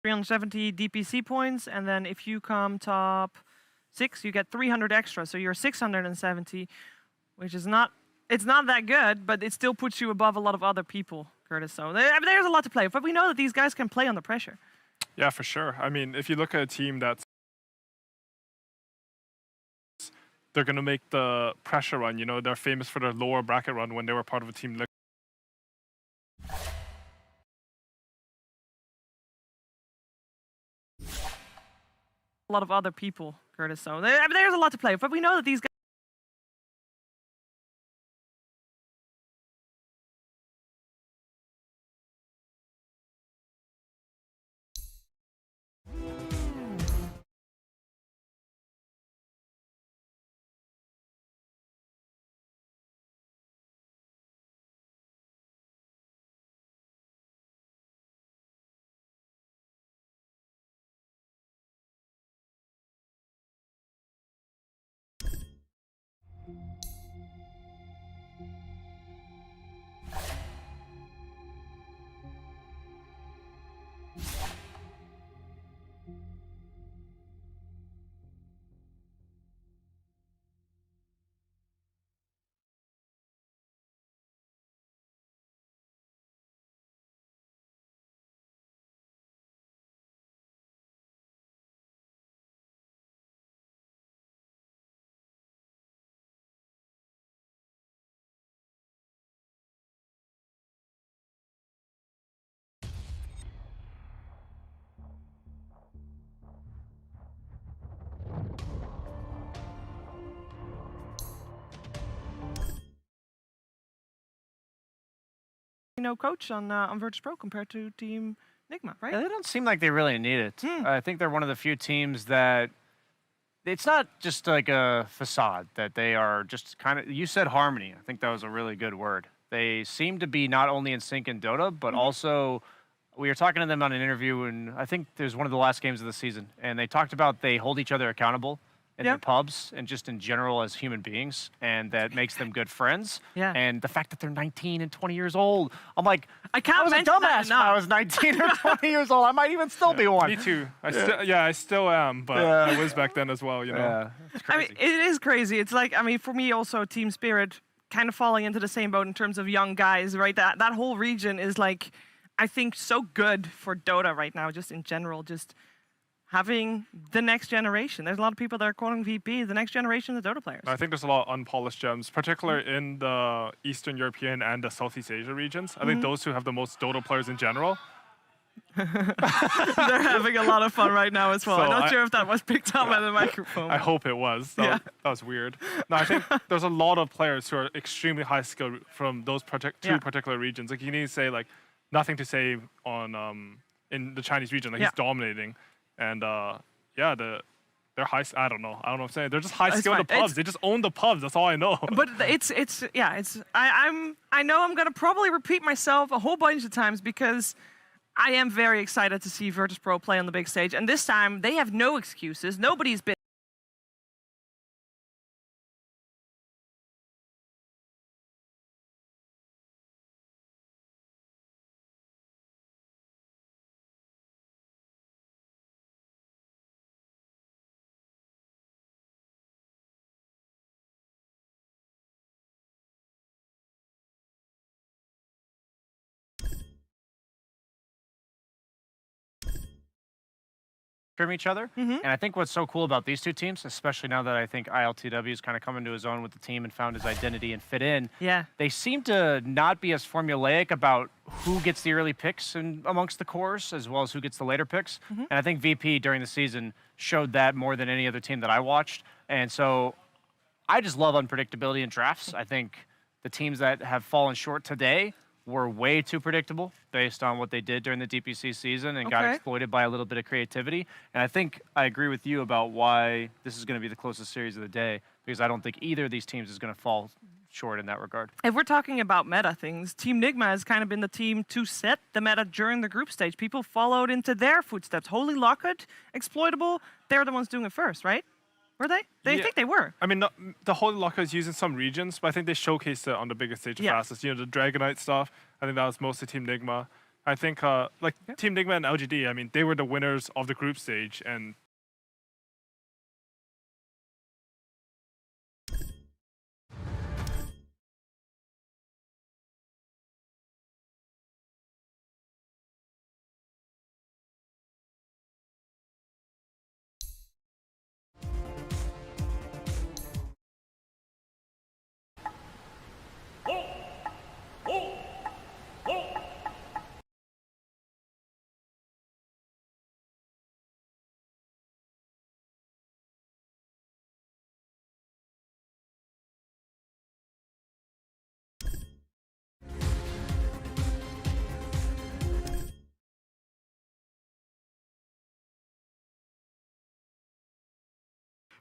370 DPC points, and then if you come top 6, you get 300 extra, so you're 670, which is not, it's not that good, but it still puts you above a lot of other people, Curtis. So there's a lot to play, but we know that these guys can play under pressure. Yeah, for sure. I mean, if you look at a team that's they're going to make the pressure run, you know, they're famous for their lower bracket run when they were part of a team like a lot of other people, Curtis. So there's a lot to play, but we know that these guys. Coach on Virtus.Pro compared to Team Nigma, right? Yeah, they don't seem like they really need it. I think they're one of the few teams that it's not just like a facade, that they are just kind of, you said harmony. I think that was a really good word. They seem to be not only in sync in Dota, but also, we were talking to them on an interview, and I think there's one of the last games of the season, and they talked about they hold each other accountable in the pubs and just in general as human beings, and that makes them good friends. And the fact that they're 19 and 20 years old, I'm like, I was a dumbass when I was 19 or 20 years old. I might even still be one. Me too. I still am, but I was back then as well, you know. It's crazy. I mean, it is crazy. It's like, I mean, for me also, Team Spirit kind of falling into the same boat in terms of young guys, right? That whole region is like, I think, so good for Dota right now, just in general, just having the next generation. There's a lot of people that are calling VP the next generation of the Dota players. I think there's a lot of unpolished gems, particularly in the Eastern European and the Southeast Asia regions. I think those two have the most Dota players in general. They're having a lot of fun right now as well. So I'm not sure if that was picked up by the microphone. I hope it was. That was weird. No, I think there's a lot of players who are extremely high skilled from those two particular regions. Like, you need to say, like, nothing to say on in the Chinese region. Like, he's dominating. And they're high. I don't know what I'm saying. They're just high skilled in the pubs. They just own the pubs. That's all I know. But I know I'm gonna probably repeat myself a whole bunch of times because I am very excited to see Virtus.Pro play on the big stage. And this time they have no excuses. Nobody's been. From each other. And I think what's so cool about these two teams, especially now that I think ILTW is kind of come into his own with the team and found his identity and fit in, they seem to not be as formulaic about who gets the early picks amongst the cores as well as who gets the later picks. And I think VP during the season showed that more than any other team that I watched. And so I just love unpredictability in drafts. I think the teams that have fallen short today were way too predictable based on what they did during the DPC season and got exploited by a little bit of creativity. And I think I agree with you about why this is going to be the closest series of the day, because I don't think either of these teams is going to fall short in that regard. If we're talking about meta things, Team Nigma has kind of been the team to set the meta during the group stage. People followed into their footsteps. Holy Locket, Exploitable, they're the ones doing it first, right? Were they? I think they were. I mean, the Holy Locker is used in some regions, but I think they showcased it on the biggest stage the fastest. You know, the Dragonite stuff, I think that was mostly Team Nigma. I think like Team Nigma and LGD, I mean, they were the winners of the group stage, and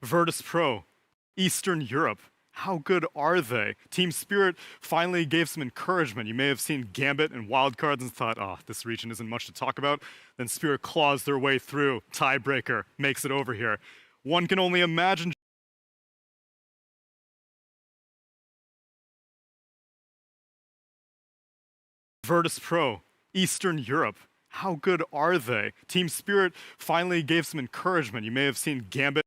Virtus.Pro, Eastern Europe. How good are they? Team Spirit finally gave some encouragement. You may have seen Gambit and Wildcards and thought, oh, this region isn't much to talk about. Then Spirit claws their way through. Tiebreaker makes it over here. One can only imagine. Virtus.Pro, Eastern Europe. How good are they? Team Spirit finally gave some encouragement. You may have seen Gambit.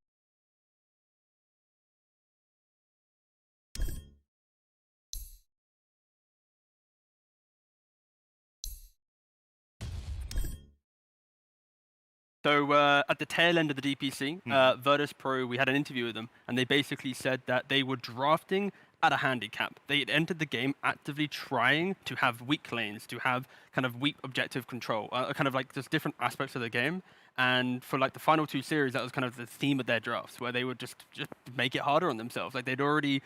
So at the tail end of the DPC, Virtus.Pro, we had an interview with them, and they basically said that they were drafting at a handicap. They had entered the game actively trying to have weak lanes, to have kind of weak objective control, kind of like just different aspects of the game. And for like the final two series, that was kind of the theme of their drafts, where they would just make it harder on themselves. Like they'd already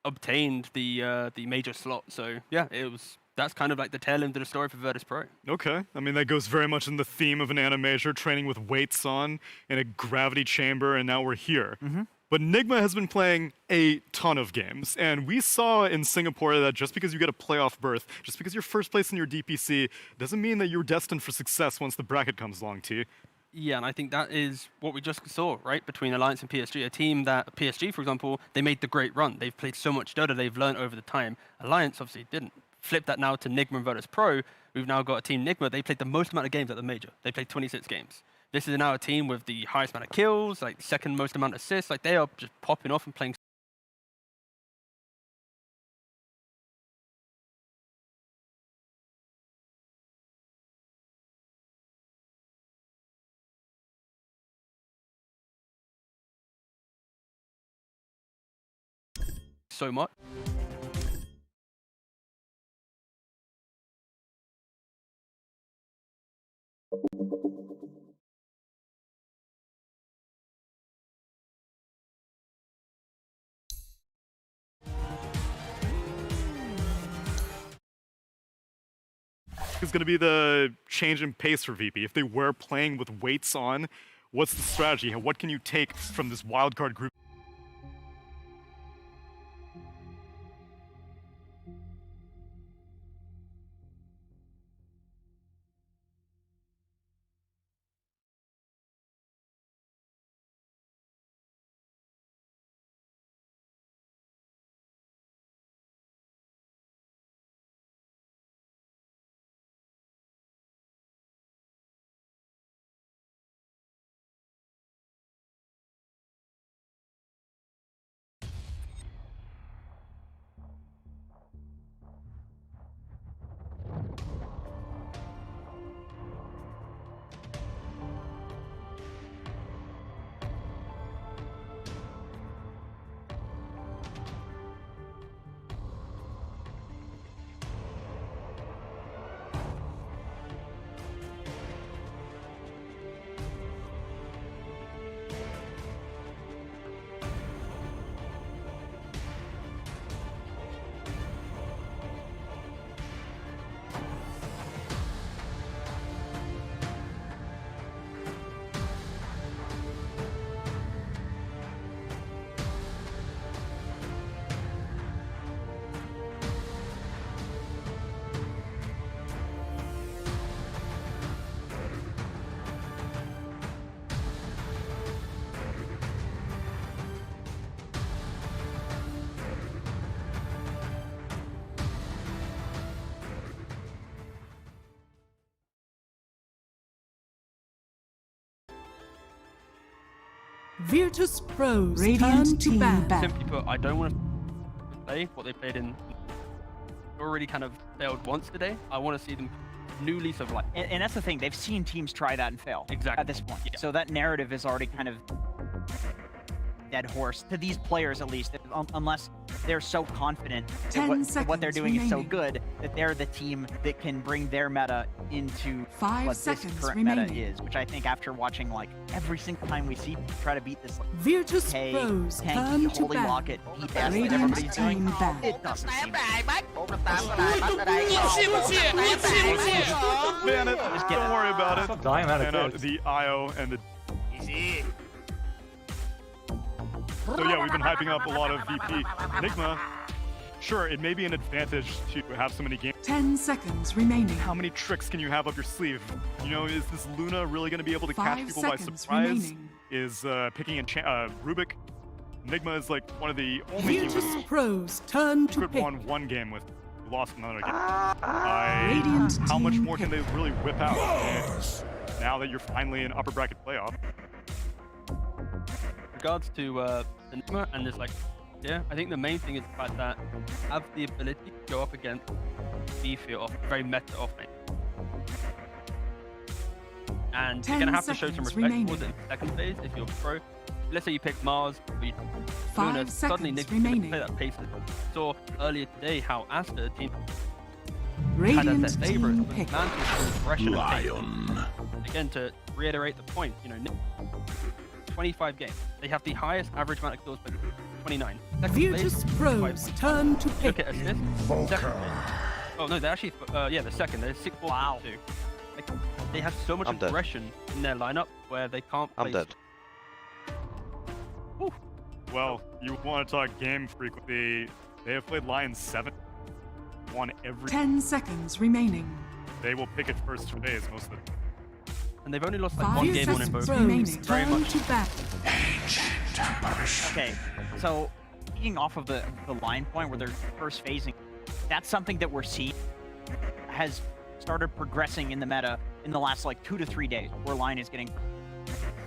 obtained the major slot. So yeah, that's kind of like the tail end of the story for Virtus.Pro. Okay, I mean that goes very much in the theme of an AniMajor, training with weights on in a gravity chamber, and now we're here. But Nigma has been playing a ton of games, and we saw in Singapore that just because you get a playoff berth, just because you're first place in your DPC, doesn't mean that you're destined for success once the bracket comes along, T. Yeah, and I think that is what we just saw, right, between Alliance and PSG. A team that, PSG, for example, they made the great run. They've played so much Dota, they've learned over the time. Alliance obviously didn't. Flip that now to Nigma and Virtus.Pro. We've now got a team Nigma. They played the most amount of games at the major. They played 26 games. This is now a team with the highest amount of kills, like second most amount of assists. Like they are just popping off and playing so much. Is going to be the change in pace for VP. If they were playing with weights on, what's the strategy? What can you take from this wildcard group? Virtus.Pro's turn Radiant to team ban. ban. Simply put, I don't want to play what they played in. Already kind of failed once today. I want to see them new lease of life. And that's the thing. They've seen teams try that and fail. Exactly. At this point. Yeah. So that narrative is already kind of dead horse to these players, at least, unless they're so confident that what they're doing is so good that they're the team that can bring their meta into 5 what this seconds current remaining. meta is, which I think after watching like every single time we see people try to beat this like, Virtus.Pro's turn tanky, to holy ban. locket, beat that Radiant everybody's doing, team ban. it doesn't seem Ban it. Just get Don't it. worry about it. dying that And out the IO and the. So yeah, we've been hyping up a lot of VP. Nigma, sure, it may be an advantage to have so many games. 10 seconds remaining. How many tricks can you have up your sleeve? You know, is this Luna really going to be able to catch 5 people by seconds surprise? remaining. Is picking in Rubik? Nigma is like one of the only teams that Virtus.Pro's turn to could pick. won one game with, lost another game. Radiant How much team more can they pick. really whip out now that you're finally in upper bracket playoff? Regards to the Nigma and there's like, yeah, I think the main thing is the fact that have the ability to go up against beefy off very meta offlane. And you're 10 gonna have to show some seconds respect remaining. towards it in the second phase if you're pro. Let's say you pick Mars, or you 5 Luna, suddenly seconds Nigma's gonna remaining. play that pace. Saw earlier today how Asta team had as Radiant their favorite team was pick. Mantis for aggression and pace. Again, to reiterate the point, you know, 25 games. They have the highest average amount of kills by 29. Second place, Virtus.Pro's 5.5. turn to Look pick. at assists. Second place. Oh no, they're actually yeah, the second. They're 6 Wow. Like, they have so much I'm dead. aggression in their lineup where they can't. I'm place. dead. Well, you want to talk game frequency. They have played Lions 7. Won every. 10 seconds remaining. They will pick it first phase most of the. And they've only lost like 5 one game on seconds Invoke. remaining. Very Turn much. to bat. Okay, so speaking off of the line point where they're first phasing, that's something that we're seeing has started progressing in the meta in the last like 2 to 3 days, where line is getting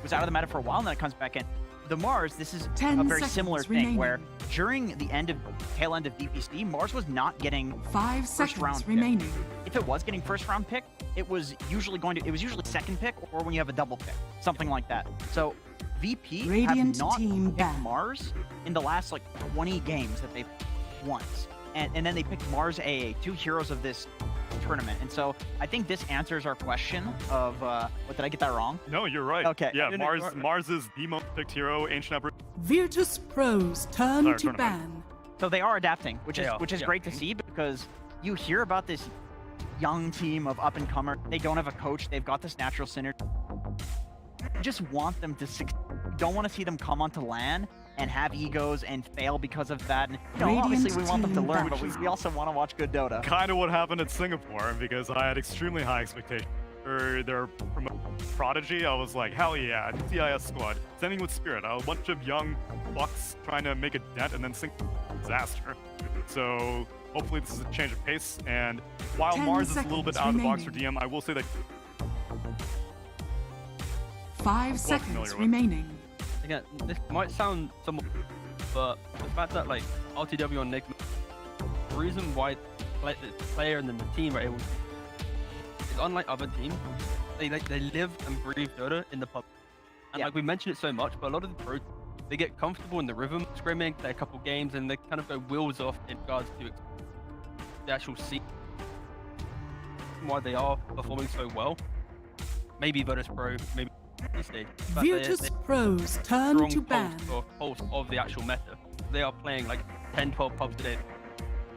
was out of the meta for a while and then it comes back in. The Mars, this is 10 a very seconds similar remaining. thing where during the tail end of DPC, Mars was not getting 5 first seconds round pick. remaining. If it was getting first round pick, it was usually second pick or when you have a double pick, something like that. So VP Radiant have not team picked ban. Mars in the last like 20 games that they've once. And then they picked Mars AA, 2 heroes of this tournament. And so I think this answers our question of what, did I get that wrong? No, you're right. Okay. Yeah, No, no, Mars. you're right. Mars is the most picked hero. Ancient Emperor. Virtus.Pro's turn Sorry, to tournament. ban. So they are adapting, which They is are, yeah. great to see because you hear about this young team of up and comer. They don't have a coach. They've got this natural synergy. You just want them to succeed. You don't want to see them come onto LAN and have egos and fail because of that. And, you know, Radiant obviously we want them to team learn, ban. but we also want to watch good Dota. Kind of what happened at Singapore because I had extremely high expectations for their prodigy. I was like, hell yeah, CIS squad. Sending with Spirit. A bunch of young bucks trying to make a dent and then sink disaster. So hopefully this is a change of pace. And while 10 Mars is a little bit seconds out of the box for remaining. DM, I will say that 5 familiar seconds with. remaining. Again, this might sound somewhat, but the fact that like RTW on Nigma, the reason why the player and then the team are able to, is unlike other teams, they live and breathe Dota in the pub. And Yeah. like we mentioned it so much, but a lot of the pros, they get comfortable in the rhythm, scrimming, play a couple games, and they kind of go wheels off in regards to the actual scene. Why they are performing so well. Maybe Virtus.Pro, maybe stage. Virtus.Pro's turn to ban. Pulse of the actual meta. They are playing like 10, 12 pubs today.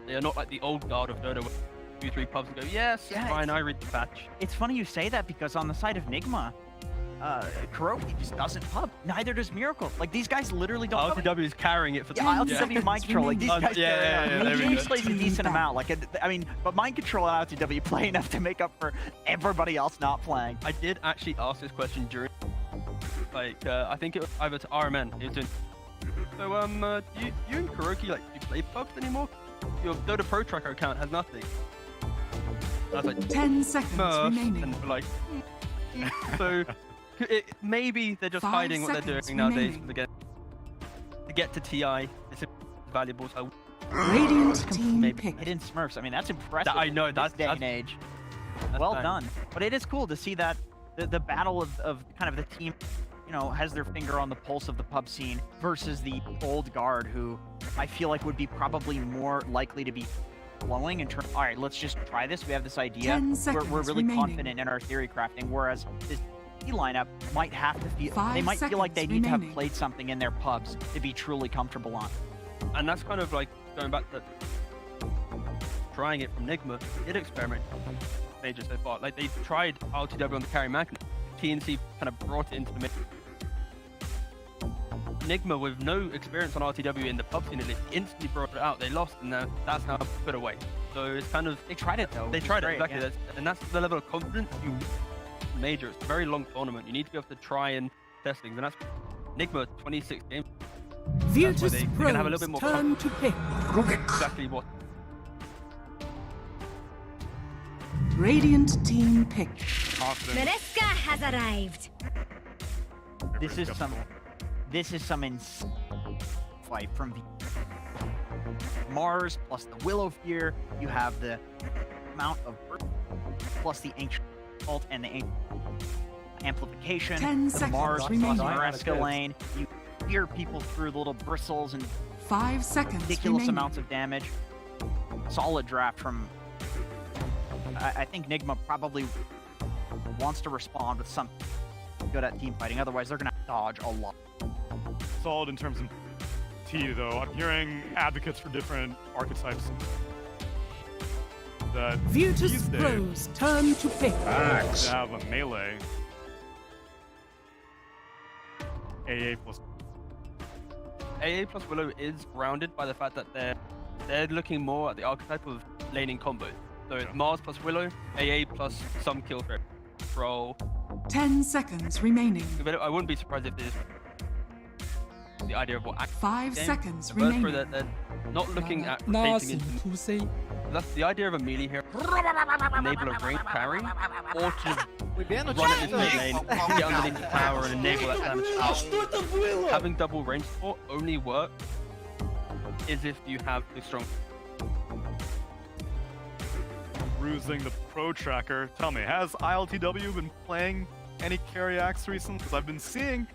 They are not like the old guard of Dota where 2, 3 pubs and go, yes, Yeah, fine, it's- I read the patch. It's funny you say that because on the side of Nigma, Kuroki just doesn't pub. Neither does Miracle. Like these guys literally don't pub. RTW is carrying it for Yeah, Yeah. LTW mind control. Like these guys. yeah, there we He go. plays a decent amount. Like I mean, but mind control and LTW play enough to make up for everybody else not playing. I did actually ask this question during, like, I think it was either to RMN. He was doing, so, do you and Kuroki, like, do you play pubs anymore? Your Dota Pro Tracker account has nothing. I was like, 10 seconds Murph, remaining. and we're like, so Maybe they're just 5 hiding what they're seconds doing nowadays. remaining. To get to TI, it's valuable. So Radiant team maybe pick. Hidden Smurfs. I mean, that's impressive. I know, in that's- this day and that's- age. that's Well fine. done. But it is cool to see that the battle of kind of the team, you know, has their finger on the pulse of the pub scene versus the old guard, who I feel like would be probably more likely to be flowing and turn. All right, let's just try this. We have this idea. 10 We're seconds really remaining. confident in our theory crafting, whereas this T lineup might have to feel. 5 They might feel like they seconds need to have remaining. played something in their pubs to be truly comfortable on. And that's kind of like going back to trying it from Nigma. They did experiment major so far. Like they tried RTW on the carry magnet. TNC kind of brought it into the mid. Nigma, with no experience on RTW in the pub scene, at least, instantly brought it out. They lost, and that's now put away. So it's kind of They tried it though. they which is tried it great, exactly. yeah. And that's the level of confidence you need in major. It's a very long tournament. You need to be able to try and test things, and that's Nigma 26 games. Virtus they're gonna have a little Pro's bit more turn to pick. Exactly what. Radiant team pick. Confident. Maresca has arrived. This is some insane fight from Mars plus the Willow Fear. You have the amount of plus the ancient ult and the ancient amplification. 10 the seconds Mars plus remaining. Maresca lane. You hear people through the little bristles and 5 seconds ridiculous remaining. amounts of damage. Solid draft from. I think Nigma probably wants to respond with something good at team fighting. Otherwise, they're gonna dodge a lot. Solid in terms of T, though. I'm hearing advocates for different archetypes. That Virtus these days Pro's turn to pick. to have a melee AA plus. AA plus Willow is grounded by the fact that they're looking more at the archetype of laning combo. So it's Mars plus Willow, AA plus some kill threat. Roll. 10 seconds remaining. I wouldn't be surprised if there's the idea of what 5 game. seconds Versus remaining. that they're not looking at Now rotating into. That's the idea of a melee hero. Enable a range carry, or to run it into mid lane, get underneath the tower and enable that damage out. Having double range support only works is if you have the strong. Bruising the pro tracker. Tell me, has ILTW been playing any carry acts recently? Because I've been seeing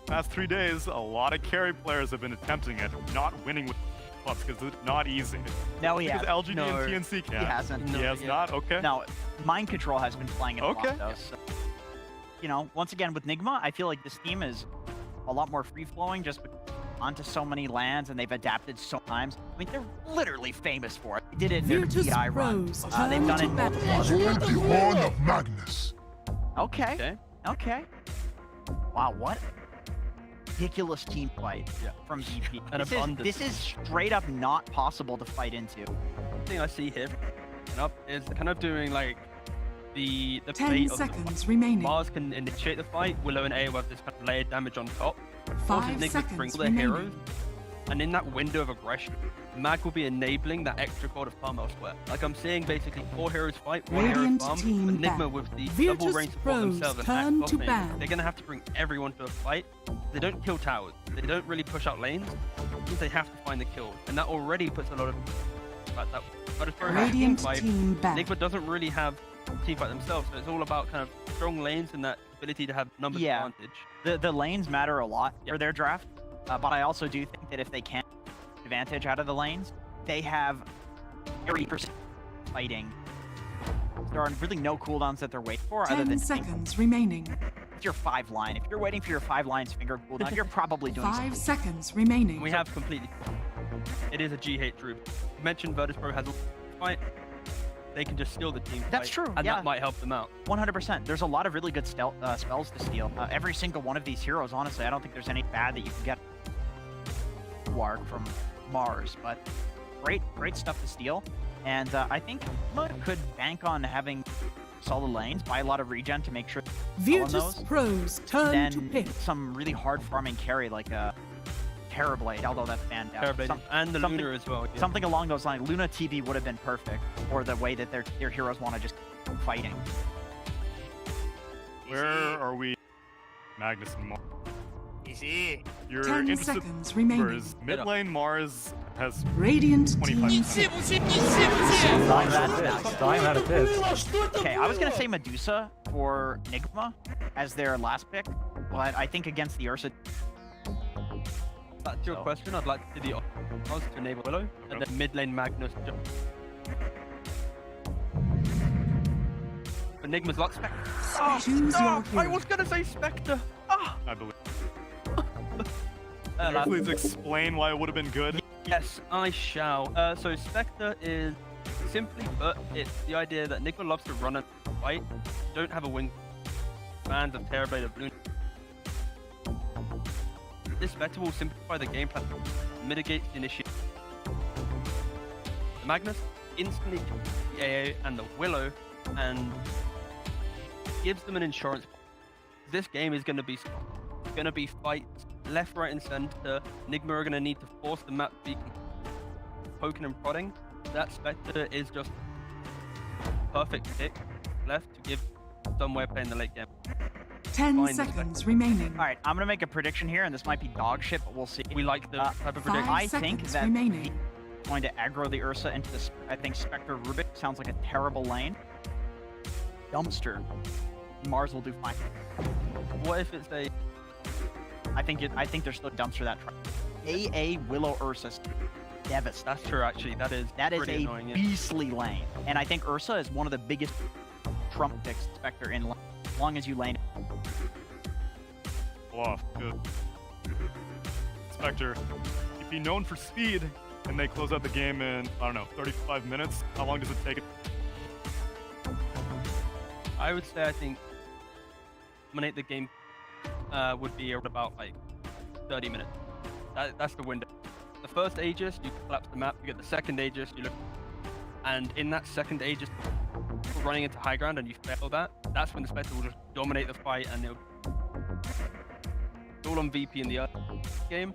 past 3 days a lot of carry players have been attempting it, not winning with clubs because it's not easy. No, he Because hasn't. LGD No, and TNC can't. He hasn't. He has not. Okay. Now, Mind Control has been playing it a Okay. lot, though. So, you know, once again, with Nigma, I feel like this team is a lot more free-flowing just onto so many lands, and they've adapted so times. I mean, they're literally famous for it. They did it in their Virtus TI run. Pro's They've turn done to it in multiple other Hold games. the horn of Magnus. Okay. Okay. Okay. Wow, what ridiculous team fight from VP. An abundance. This is straight up not possible to fight into. The thing I see here is kind of doing like the 10 bait of seconds remaining. Mars can initiate the fight. Willow and A will have this kind of layered damage on top. 5 Nigma seconds bring all their remaining. heroes, and in that window of aggression, Mag will be enabling that extra cord of farm elsewhere. Like I'm seeing basically 4 heroes fight, 1 hero Radiant farm, team but Nigma back. with the Virtus double range support Pro's themselves and turn act to off ban. They're gonna have to bring everyone to a fight. They don't kill towers. They don't really push out lanes. It means they have to find the kill, and that already puts a lot of that. But as far as team Radiant fight, team back. Nigma doesn't really have team fight themselves, so it's all about kind of strong lanes and that ability to have numbers Yeah. advantage. The lanes matter a lot for their draft, but I also do think that if they can take advantage out of the lanes, they have 30% fighting. There are really no cooldowns that they're waiting for other 10 than seconds remaining. It's your 5 line. If you're waiting for your 5 lines finger cooldown, you're probably doing 5 seconds remaining. We have completely. It is a G-hate troop. You mentioned Virtus.Pro has a fight. They can just steal the team That's fight, true, and yeah. that might help them out. 100%. There's a lot of really good spells to steal. Every single one of these heroes, honestly, I don't think there's any bad that you can get Warg from Mars, but great stuff to steal. And I think Nigma could bank on having solid lanes, buy a lot of regen to make sure Virtus those. Pro's turn to then pick. some really hard farming carry like a Terrorblade, although that's banned out. Terrorblade and the something- Lunar as well. Yeah. Something along those lines. Luna TV would have been perfect, or the way that their heroes want to just keep fighting. Where are we Magnus and Mars. Easy. You're 10 interested seconds remaining. Whereas mid lane Mars has Radiant team 25%. Dying out of this. Okay, I was gonna say Medusa for Nigma as their last pick, but I think against the Ursa. Back to your question, I'd like to see the Oz to enable Willow, and then mid lane Magnus. Enigma's Lux Spectre. Choose your I hero. was gonna say Spectre. I believe. Uh, Can you please explain why it would have been good? Yes, I shall. So Spectre is simply put, it's the idea that Nigma loves to run and fight, don't have a wing. Fans of Terrorblade of Bloom. This Spectre will simplify the game plan, mitigate the initiative. The Magnus instantly kills the AA and the Willow and gives them an insurance. This game is going to be fights left, right, and center. Nigma are going to need to force the map to be poking and prodding. That Spectre is just perfect pick left to give some way of playing the late game. 10 Fine. seconds remaining. All right, I'm gonna make a prediction here, and this might be dog shit, but we'll see. We like the type of 5 prediction. I think seconds that remaining. he's going to aggro the Ursa into this. I think Spectre Rubik sounds like a terrible lane. Dumpster. Mars will do fine. What if it's a I think there's still dumpster that try. AA Willow Ursa. Devastating. That's true, actually. That is pretty a annoying. Yeah. beastly lane, and I think Ursa is one of the biggest trump picks Spectre in lane, as long as you lane. Off. Good. Spectre, if you're known for speed, and they close out the game in, I don't know, 35 minutes, how long does it take? I would say I think dominate the game would be about like 30 minutes. That's the window. The first Aegis, you collapse the map. You get the second Aegis, you look, and in that second Aegis, running into high ground and you fail that, that's when the Spectre will just dominate the fight and it'll all on VP in the early game.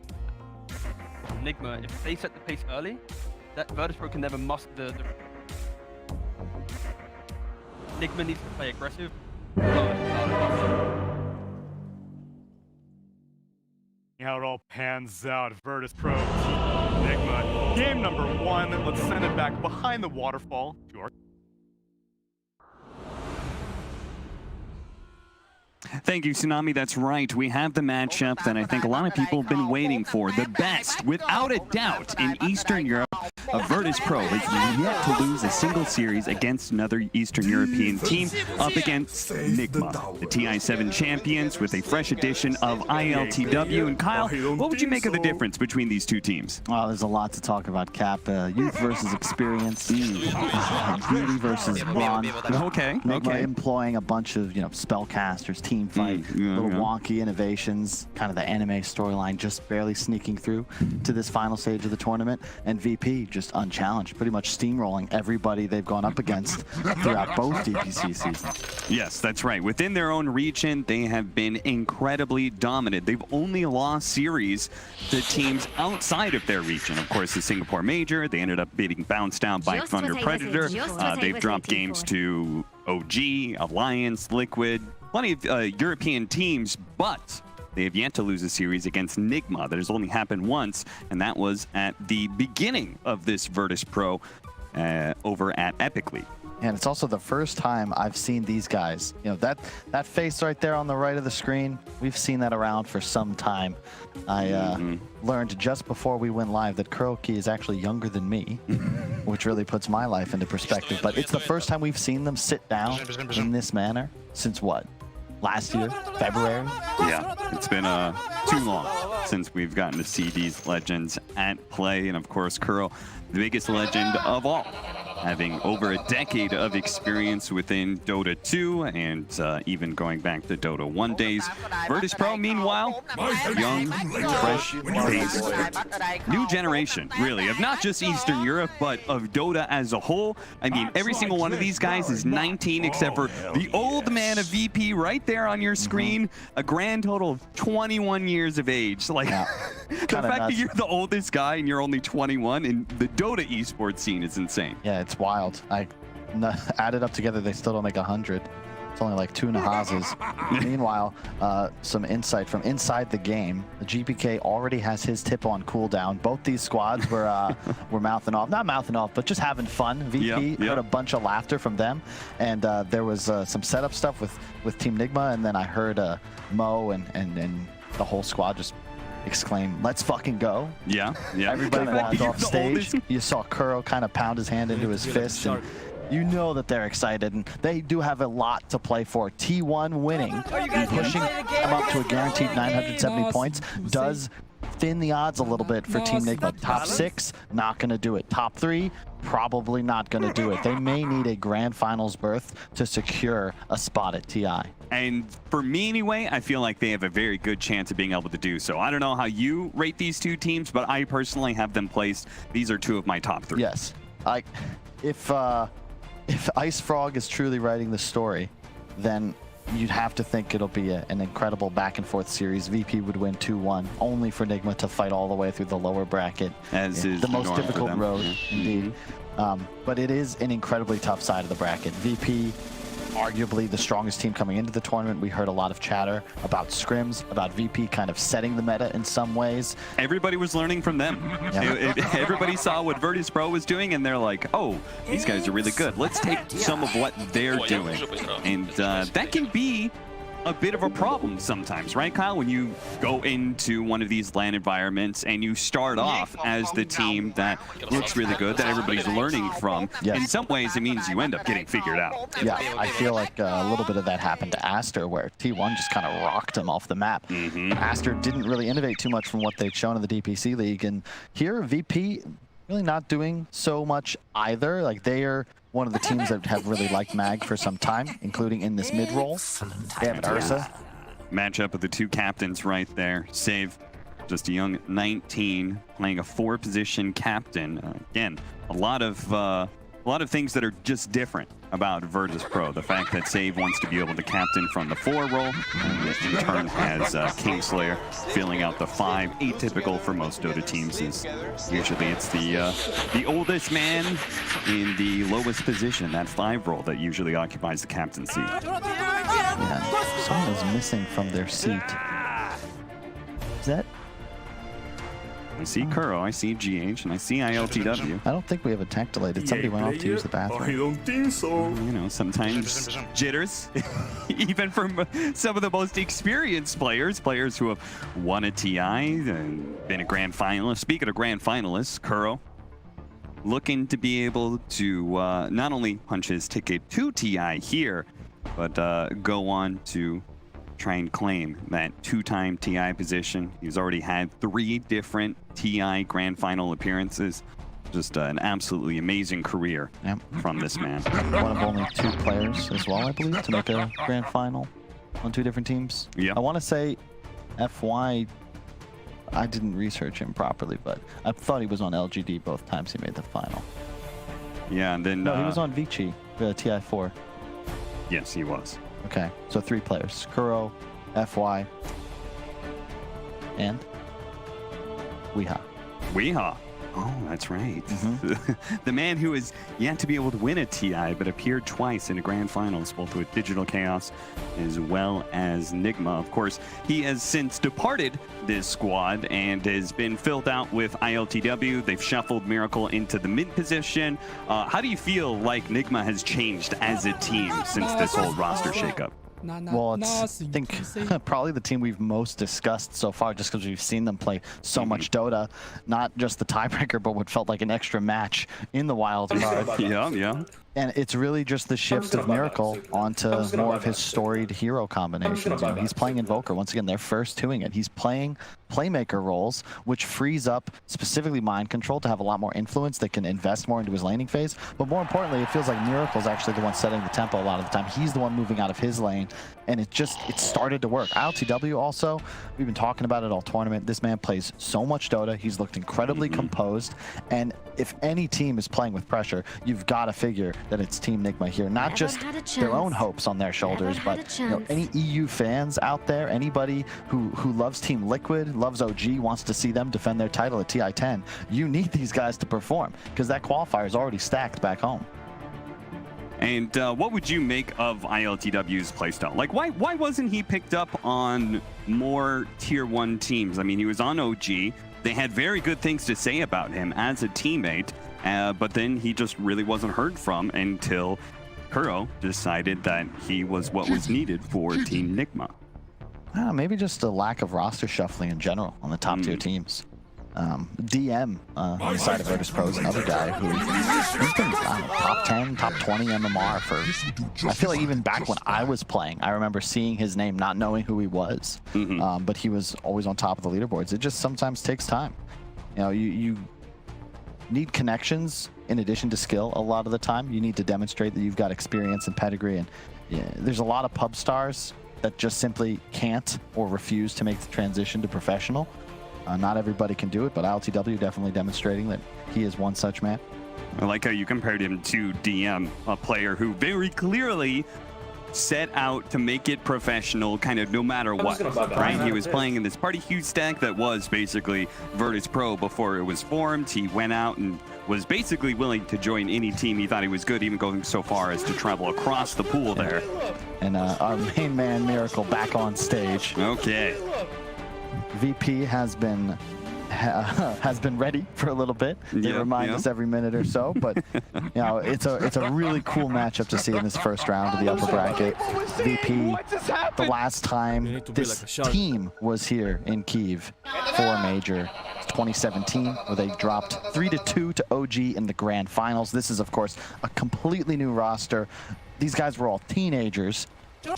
Nigma, if they set the pace early, that Virtus.Pro can never muster the Nigma needs to play aggressive. How it all pans out. Virtus.Pro, Nigma. Game number 1. Let's send it back behind the waterfall to our. Thank you, Tsunami. That's right. We have the matchup that I think a lot of people have been waiting for. The best, without a doubt, in Eastern Europe. Virtus.Pro has yet to lose a single series against another Eastern European team up against Nigma, the TI7 champions, with a fresh edition of ILTW. And Kyle, what would you make of the difference between these two teams? Well, there's a lot to talk about, Cap. Youth versus experience. Beauty versus brawn. Okay. Nigma employing a bunch of, spellcasters, team fight, little wonky innovations, kind of the anime storyline just barely sneaking through to this final stage of the tournament. And VP just unchallenged, pretty much steamrolling everybody they've gone up against throughout both DPC seasons. Yes, that's right. Within their own region, they have been incredibly dominant. They've only lost series to teams outside of their region. Of course, the Singapore Major, they ended up being bounced out by Thunder Predator. They've dropped games to OG, Alliance, Liquid, plenty of European teams, but they have yet to lose a series against Nigma. That has only happened once, and that was at the beginning of this Virtus.Pro over at Epic League. And it's also the first time I've seen these guys. That face right there on the right of the screen, we've seen that around for some time. I learned just before we went live that Kuroki is actually younger than me, which really puts my life into perspective. But it's the first time we've seen them sit down in this manner since what? Last year, February? Yeah, it's been too long since we've gotten to see these legends at play. And of course, Kuro, the biggest legend of all, having over a decade of experience within Dota 2 and even going back to Dota 1 days. Virtus.Pro, meanwhile, young, fresh-faced, new generation, really, of not just Eastern Europe, but of Dota as a whole. I mean, every single one of these guys is 19, except for the old man of VP right there on your screen, a grand total of 21 years of age. Like, the fact that you're the oldest guy and you're only 21 in the Dota esports scene is insane. Yeah, it's wild. Added up together, they still don't make 100. It's only like 2 Nahazes. Meanwhile, some insight from inside the game. The GPK already has his tip on cooldown. Both these squads were mouthing off, not mouthing off, but just having fun. VP heard a bunch of laughter from them, and there was some setup stuff with Team Nigma, and then I heard Mo and the whole squad just exclaim, "Let's fucking go!" Yeah. Everybody walked off stage. You saw Kuro kind of pound his hand into his fist, and you know that they're excited, and they do have a lot to play for. T1 winning and pushing them up to a guaranteed 970 points does thin the odds a little bit for Team Nigma. Top 6, not going to do it. Top 3, probably not going to do it. They may need a grand finals berth to secure a spot at TI. And for me anyway, I feel like they have a very good chance of being able to do so. I don't know how you rate these two teams, but I personally have them placed. These are 2 of my top 3. Yes. If Ice Frog is truly writing the story, then you'd have to think it'll be an incredible back and forth series. VP would win 2-1, only for Nigma to fight all the way through the lower bracket. As is the most difficult road, indeed. Mm-hmm. But it is an incredibly tough side of the bracket. VP, arguably the strongest team coming into the tournament. We heard a lot of chatter about scrims, about VP kind of setting the meta in some ways. Everybody was learning from them. Yeah. Everybody saw what Virtus.Pro was doing, and they're like, oh, these guys are really good. Let's take some of what they're doing. And that can be a bit of a problem sometimes, right, Kyle? When you go into one of these LAN environments and you start off as the team that looks really good, that everybody's learning from, in some ways it means you end up getting figured out. Yeah, I feel like a little bit of that happened to Aster, where T1 just kind of rocked him off the map. Aster didn't really innovate too much from what they'd shown in the DPC League, and here VP really not doing so much either. Like, they are one of the teams that have really liked Mag for some time, including in this mid-roll. They have Ursa. Matchup of the 2 captains right there. Save, just a young 19, playing a 4-position captain. Again, a lot of things that are just different about Virtus.Pro. The fact that Save wants to be able to captain from the 4 role, and in turn has Kingslayer filling out the 5. Atypical for most Dota teams is usually it's the oldest man in the lowest position, that 5 role that usually occupies the captaincy. Yeah, someone is missing from their seat. Is that? I see Kuro, I see GH, and I see ILTW. I don't think we have a tech delay. Did somebody went off to use the bathroom? I don't think so. You know, sometimes jitters, even from some of the most experienced players who have won a TI and been a grand finalist. Speaking of grand finalists, Kuro looking to be able to not only punch his ticket to TI here, but go on to try and claim that 2-time TI position. He's already had 3 different TI grand final appearances. Just an absolutely amazing career from this man. One of only 2 players as well, I believe, to make a grand final on 2 different teams. Yeah. I want to say FY, I didn't research him properly, but I thought he was on LGD both times he made the final. Yeah, and then... No, he was on Vici, the TI4. Yes, he was. Okay, so 3 players. Kuro, FY, and Weeha. Weeha. Oh, that's right. The man who is yet to be able to win a TI, but appeared twice in a grand finals, both with Digital Chaos as well as Nigma. Of course, he has since departed this squad and has been filled out with ILTW. They've shuffled Miracle into the mid position. How do you feel like Nigma has changed as a team since this whole roster shakeup? Well, it's, I think, probably the team we've most discussed so far, just because we've seen them play so much Dota. Not just the tiebreaker, but what felt like an extra match in the wild card. Yeah. And it's really just the shift of Miracle onto more of his storied hero combinations. You know, he's playing Invoker. Once again, they're first doing it. He's playing playmaker roles, which frees up specifically Mind Control to have a lot more influence. They can invest more into his laning phase. But more importantly, it feels like Miracle's actually the one setting the tempo a lot of the time. He's the one moving out of his lane. And it started to work. ILTW also, we've been talking about it all tournament. This man plays so much Dota. He's looked incredibly composed. And if any team is playing with pressure, you've got to figure that it's Team Nigma here. Not just their own hopes on their shoulders, but you know, any EU fans out there, anybody who loves Team Liquid, loves OG, wants to see them defend their title at TI10, you need these guys to perform because that qualifier is already stacked back home. And what would you make of ILTW's playstyle? Like, why wasn't he picked up on more Tier 1 teams? I mean, he was on OG. They had very good things to say about him as a teammate, but then he just really wasn't heard from until Kuro decided that he was what was needed for Team Nigma. Maybe just a lack of roster shuffling in general on the top tier teams. DM on the side of Virtus.Pro is another guy he's been top 10, top 20 MMR for, I feel like even back when I was playing, I remember seeing his name, not knowing who he was, but he was always on top of the leaderboards. It just sometimes takes time. You know, you need connections in addition to skill a lot of the time. You need to demonstrate that you've got experience and pedigree, and there's a lot of pub stars that just simply can't or refuse to make the transition to professional. Not everybody can do it, but ILTW definitely demonstrating that he is one such man. I like how you compared him to DM, a player who very clearly set out to make it professional, kind of no matter what, right? He was playing in this party huge stack that was basically Virtus.Pro before it was formed. He went out and was basically willing to join any team he thought he was good, even going so far as to travel across the pool there. And our main man, Miracle, back on stage. Okay. VP has been ready for a little bit. They remind us every minute or so, but you know, it's a really cool matchup to see in this first round of the upper bracket. VP, the last time this team was here in Kyiv for Major, 2017, where they dropped 3-2 to OG in the grand finals. This is, of course, a completely new roster. These guys were all teenagers,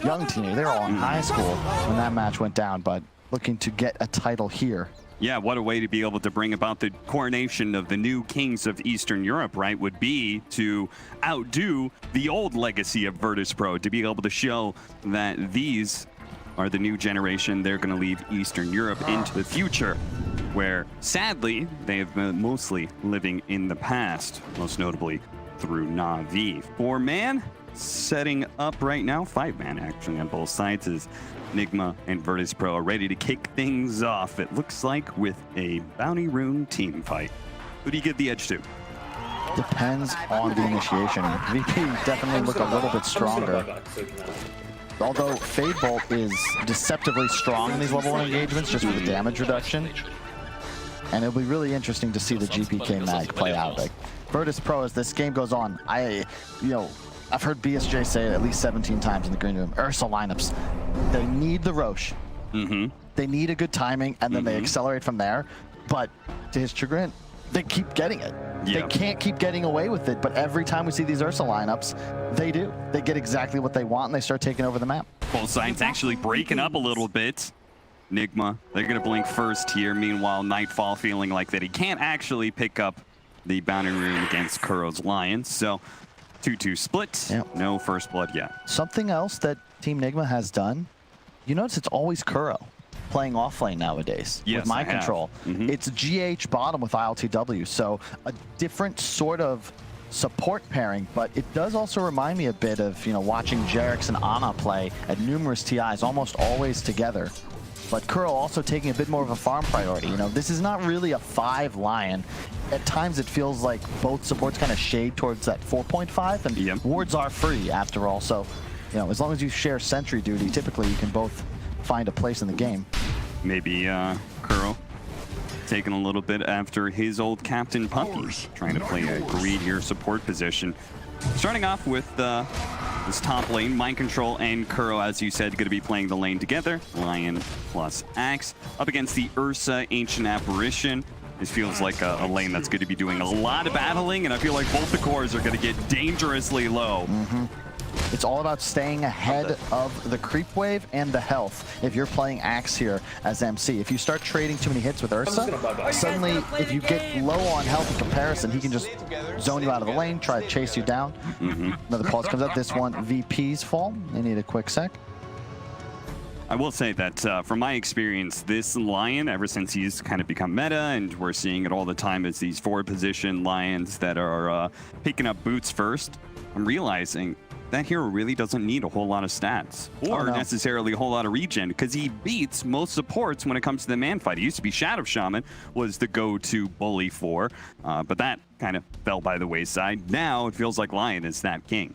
young teenagers. They were all in high school when that match went down, but looking to get a title here. Yeah, what a way to be able to bring about the coronation of the new kings of Eastern Europe, right, would be to outdo the old legacy of Virtus.Pro, to be able to show that these are the new generation. They're going to leave Eastern Europe into the future, where sadly they have been mostly living in the past, most notably through Na'Vi. 4-man setting up right now, 5-man actually on both sides, is Nigma and Virtus.Pro are ready to kick things off, it looks like, with a Bounty Rune team fight. Who do you give the edge to? Depends on the initiation. VP definitely look a little bit stronger. Although Fade Bolt is deceptively strong in these level 1 engagements just for the damage reduction. And it'll be really interesting to see the GPK mag play out. Like Virtus.Pro, as this game goes on, I've heard BSJ say it at least 17 times in the green room. Ursa lineups, they need the Roche. They need a good timing, and then they accelerate from there. But to his chagrin, they keep getting it. They can't keep getting away with it, but every time we see these Ursa lineups, they do. They get exactly what they want, and they start taking over the map. Both sides actually breaking up a little bit. Nigma, they're going to blink first here. Meanwhile, Nightfall feeling like that he can't actually pick up the Bounty Rune against Kuro's Lions. So 2-2 split, no first blood yet. Something else that Team Nigma has done, you notice it's always Kuro playing offlane nowadays with mind control. It's GH bottom with ILTW, so a different sort of support pairing, but it does also remind me a bit of, watching Jerix and Ana play at numerous TIs, almost always together. But Kuro also taking a bit more of a farm priority. This is not really a 5 Lion. At times it feels like both supports kind of shade towards that 4.5, and wards are free after all. So, as long as you share sentry duty, typically you can both find a place in the game. Maybe Kuro taking a little bit after his old captain Puppy, trying to play a greedier support position. Starting off with this top lane, Mind Control and Kuro, as you said, going to be playing the lane together. Lion plus Axe up against the Ursa Ancient Apparition. This feels like a lane that's going to be doing a lot of battling, and I feel like both the cores are going to get dangerously low. It's all about staying ahead of the creep wave and the health. If you're playing Axe here as MC, if you start trading too many hits with Ursa, suddenly if you get low on health in comparison, he can just zone you out of the lane, try to chase you down. Another pulse comes up. This one, VP's fall. They need a quick sec. I will say that from my experience, this Lion, ever since he's kind of become meta, and we're seeing it all the time as these forward position Lions that are picking up boots first, I'm realizing that hero really doesn't need a whole lot of stats or necessarily a whole lot of regen, because he beats most supports when it comes to the man fight. It used to be Shadow Shaman was the go-to bully for, but that kind of fell by the wayside. Now it feels like Lion is that king.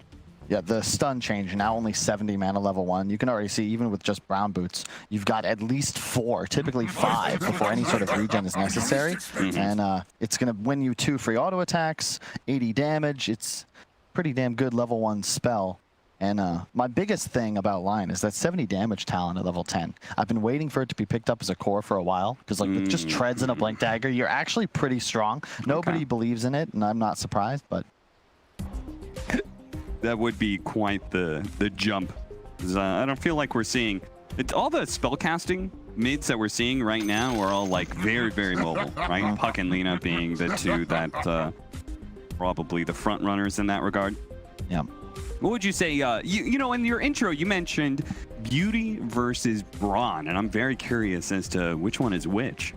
Yeah, the stun change, now only 70 mana level 1. You can already see, even with just brown boots, you've got at least 4, typically 5, before any sort of regen is necessary. And it's going to win you 2 free auto attacks, 80 damage. It's pretty damn good level 1 spell. And my biggest thing about Lion is that 70 damage talent at level 10. I've been waiting for it to be picked up as a core for a while, because like with just treads and a blink dagger, you're actually pretty strong. Nobody believes in it, and I'm not surprised, but... That would be quite the jump. I don't feel like we're seeing... all the spellcasting mids that we're seeing right now are all like very, very mobile, right? Puck and Lina being the two that probably the front runners in that regard. Yeah. What would you say, you know, in your intro, you mentioned Beauty versus Brawn, and I'm very curious as to which one is which.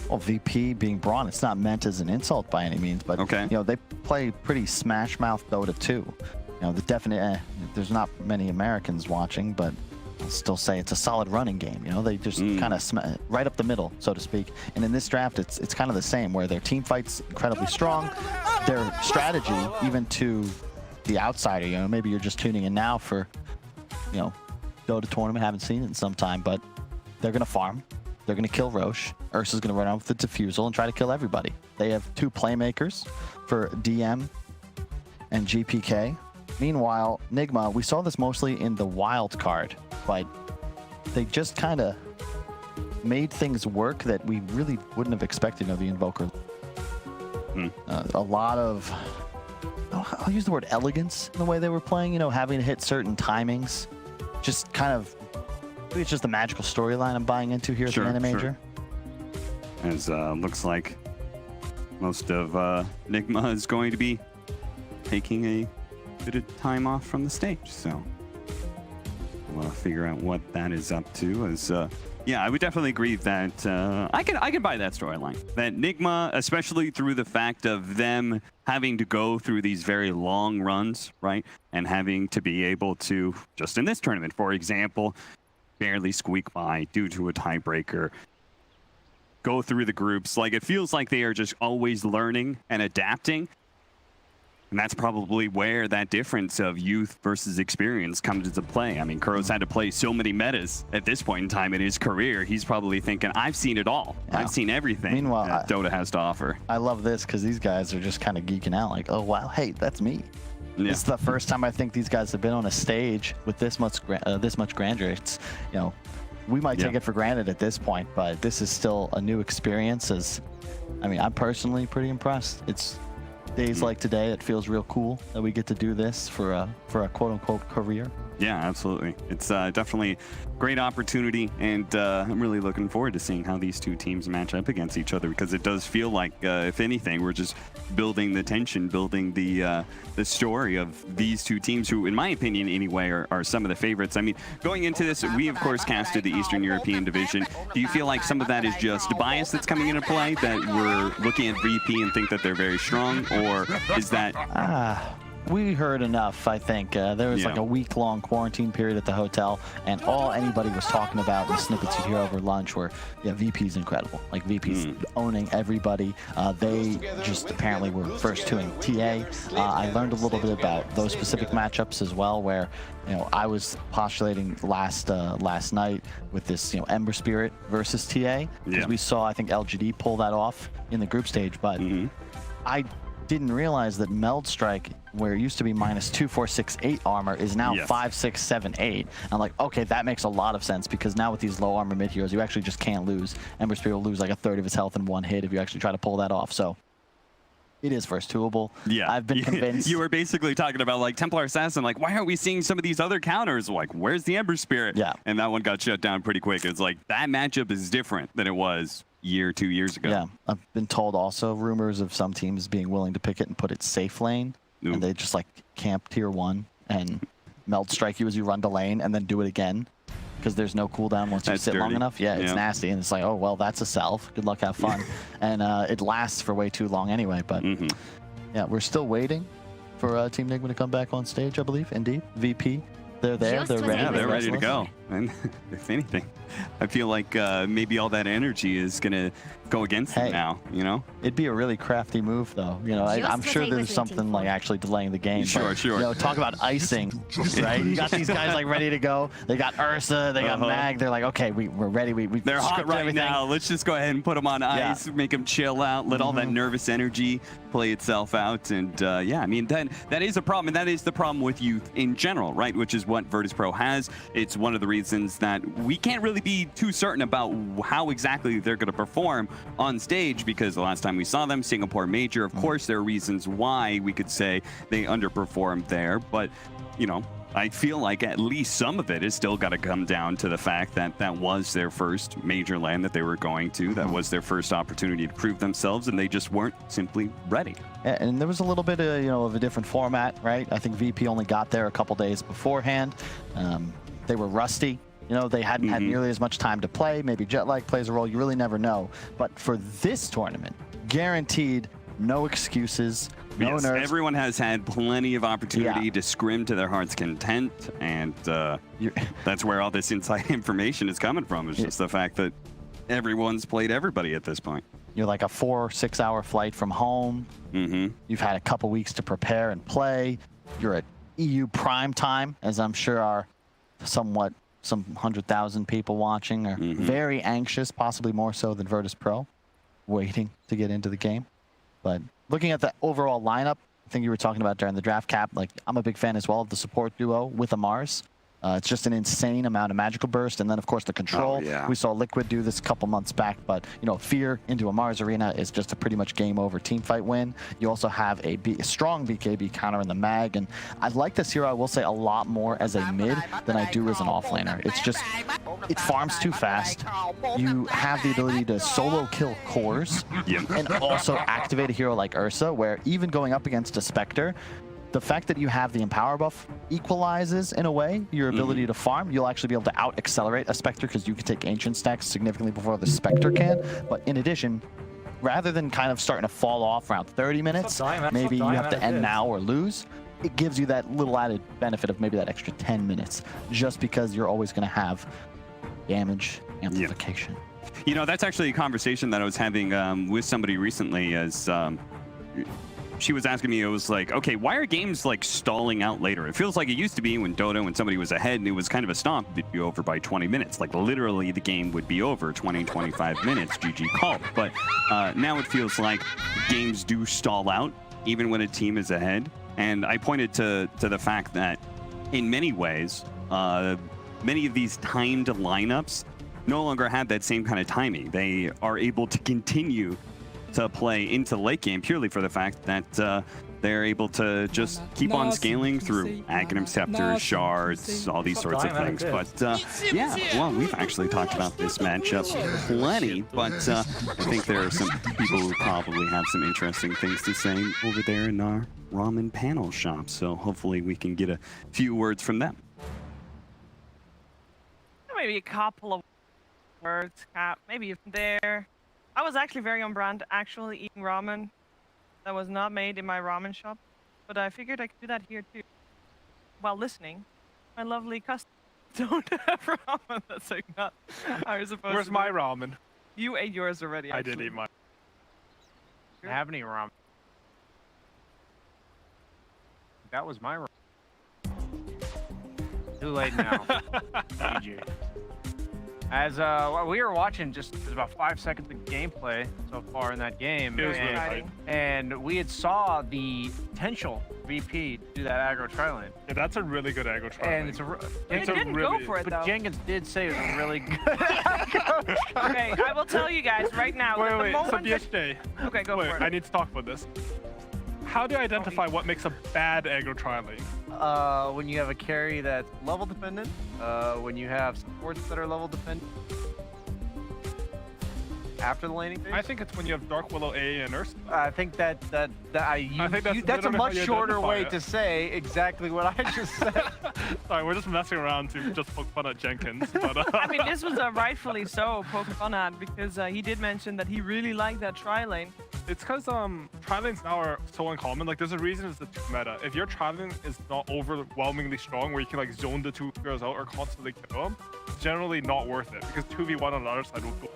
Well, VP being Brawn, it's not meant as an insult by any means, but you know, they play pretty smash mouth Dota 2. You know, the definite, there's not many Americans watching, but I'll still say it's a solid running game. You know, they just kind of right up the middle, so to speak. And in this draft, it's kind of the same, where their team fight's incredibly strong. Their strategy, even to the outsider, you know, maybe you're just tuning in now for, you know, Dota tournament, haven't seen it in some time, but they're gonna farm. They're gonna kill Roche. Ursa's gonna run out with the Diffusal and try to kill everybody. They have 2 playmakers for DM and GPK. Meanwhile, Nigma, we saw this mostly in the wild card, but they just kind of made things work that we really wouldn't have expected of the Invoker. A lot of, I'll use the word elegance in the way they were playing, you know, having to hit certain timings. Just kind of, maybe it's just the magical storyline I'm buying into here at the AniMajor. As looks like most of Nigma is going to be taking a bit of time off from the stage, so we'll figure out what that is up to. As yeah, I would definitely agree that I can buy that storyline. That Nigma, especially through the fact of them having to go through these very long runs, right, and having to be able to, just in this tournament, for example, barely squeak by due to a tiebreaker, go through the groups. Like, it feels like they are just always learning and adapting. And that's probably where that difference of youth versus experience comes into play. I mean, Kuro's had to play so many metas at this point in time in his career. He's probably thinking, I've seen it all. Yeah. I've seen everything. Meanwhile, that Dota has to offer. I love this because these guys are just kind of geeking out like, oh, wow, hey, that's me. Yeah. This is the first time I think these guys have been on a stage with this much grandeur. It's, you know, we might take it for granted at this point, but this is still a new experience. I mean, I'm personally pretty impressed. It's days like today, it feels real cool that we get to do this for a quote-unquote career. Yeah, absolutely. It's definitely a great opportunity, and I'm really looking forward to seeing how these two teams match up against each other, because it does feel like, if anything, we're just building the tension, building the story of these two teams, who, in my opinion anyway, are some of the favorites. I mean, going into this, we, of course, casted the Eastern European Division. Do you feel like some of that is just bias that's coming into play, that we're looking at VP and think that they're very strong, or is that... We heard enough, I think. There was like a week-long quarantine period at the hotel, and all anybody was talking about in the snippets you hear over lunch were, VP's incredible. Like, VP's owning everybody. They just apparently were first doing TA. I learned a little bit about those specific matchups as well, where, you know, I was postulating last night with this, you know, Ember Spirit versus TA, because we saw, I think, LGD pull that off in the group stage, but I didn't realize that Meld Strike, where it used to be -2, 4, 6, 8 armor, is now 5, 6, 7, 8. I'm like, okay, that makes a lot of sense, because now with these low armor mid heroes, you actually just can't lose. Ember Spirit will lose like a third of his health in one hit if you actually try to pull that off. So it is first doable. Yeah, I've been convinced. You were basically talking about like Templar Assassin, like, why aren't we seeing some of these other counters? Like, where's the Ember Spirit? Yeah. And that one got shut down pretty quick. It's like, that matchup is different than it was year, 2 years ago. Yeah, I've been told also rumors of some teams being willing to pick it and put it safe lane. And they just like camp tier 1 and Meld Strike you as you run to lane and then do it again, because there's no cooldown once you sit long enough. Yeah, it's nasty, and it's like, oh, well, that's a self. Good luck, have fun. And it lasts for way too long anyway, but yeah, we're still waiting for Team Nigma to come back on stage, I believe. Indeed, VP, they're there, they're ready. Yeah, they're ready to go. And if anything, I feel like maybe all that energy is going to go against them now, you know? It'd be a really crafty move, though. You know, I'm sure there's something like actually delaying the game. Sure. You know, talk about icing, right? You got these guys like ready to go. They got Ursa, they got Mag. They're like, okay, we're ready. They're hot right everything. now. Let's just go ahead and put them on ice, make them chill out, let all that nervous energy play itself out. And yeah, I mean, that is a problem. And that is the problem with youth in general, right? Which is what Virtus.Pro has. It's one of the reasons that we can't really be too certain about how exactly they're going to perform on stage, because the last time we saw them, Singapore Major, of course, there are reasons why we could say they underperformed there. But, you know, I feel like at least some of it is still got to come down to the fact that that was their first major land that they were going to. That was their first opportunity to prove themselves, and they just weren't simply ready. Yeah, and there was a little bit of, of a different format, right? I think VP only got there a couple days beforehand. They were rusty. You know, they hadn't had nearly as much time to play. Maybe jet lag plays a role. You really never know. But for this tournament, guaranteed no excuses, no nerves. Everyone has had plenty of opportunity to scrim to their heart's content, and that's where all this inside information is coming from. It's just the fact that everyone's played everybody at this point. You're like a 4 or 6 hour flight from home. You've had a couple weeks to prepare and play. You're at EU prime time, as I'm sure are some 100,000 people watching are very anxious, possibly more so than Virtus.Pro, waiting to get into the game. But looking at the overall lineup, I think you were talking about during the draft cap, like I'm a big fan as well of the support duo with Amars. It's just an insane amount of magical burst, and then of course the control. We saw Liquid do this a couple months back, but Fear into a Mars arena is just a pretty much game over team fight win. You also have a strong BKB counter in the Mag, and I like this hero, I will say, a lot more as a mid than I do as an offlaner. It's just, it farms too fast. You have the ability to solo kill cores and also activate a hero like Ursa, where even going up against a Spectre, the fact that you have the Empower buff equalizes, in a way, your ability to farm. You'll actually be able to out-accelerate a Spectre because you can take Ancient stacks significantly before the Spectre can. But in addition, rather than kind of starting to fall off around 30 minutes, maybe you have to end now or lose, it gives you that little added benefit of maybe that extra 10 minutes, just because you're always going to have damage amplification. You know, that's actually a conversation that I was having with somebody recently, as she was asking me, it was like, okay, why are games like stalling out later? It feels like it used to be when Dota, when somebody was ahead and it was kind of a stomp, it'd be over by 20 minutes. Like literally the game would be over 20, 25 minutes, GG called. But now it feels like games do stall out even when a team is ahead. And I pointed to the fact that in many ways, many of these timed lineups no longer have that same kind of timing. They are able to continue to play into the late game purely for the fact that they're able to just keep on scaling through Aghanim Scepters, shards, all these sorts of things. But yeah, well, we've actually talked about this matchup plenty, but I think there are some people who probably have some interesting things to say over there in our ramen panel shop. So hopefully we can get a few words from them. Maybe a couple of words, Cap. Maybe there. I was actually very on brand, actually eating ramen that was not made in my ramen shop, but I figured I could do that here too, while listening. My lovely customers don't have ramen. That's like not how you're supposed Where's to. my ramen? You ate yours already. Actually. I did eat mine. I have any ramen. That was my ramen. Too late now. GG. As we were watching, just there's about 5 seconds of gameplay so far in that game, It was really tight. and we had saw the potential VP to do that aggro tri-lane. Yeah, that's a really good aggro tri-lane. And It didn't go for it, but though. Jenkins did say it was a really good aggro tri-lane. Okay, I will tell you guys right now. that Wait, the so moment BSJ. Okay, go for it. I need to talk about this. How do you identify what makes a bad aggro tri-lane? When you have a carry that's level dependent, when you have supports that are level dependent after the laning phase. I think it's when you have Dark Willow A and Ursa. I think that's think that's a literally much how you shorter identify way it. to say exactly what I just said. Sorry, we're just messing around to just poke fun at Jenkins. But, I mean, this was rightfully so poke fun at, because he did mention that he really liked that tri-lane. It's because tri-lanes now are so uncommon. Like, there's a reason it's the 2 meta. If your tri-lane is not overwhelmingly strong, where you can like zone the 2 heroes out or constantly kill them, it's generally not worth it because 2v1 on the other side will go.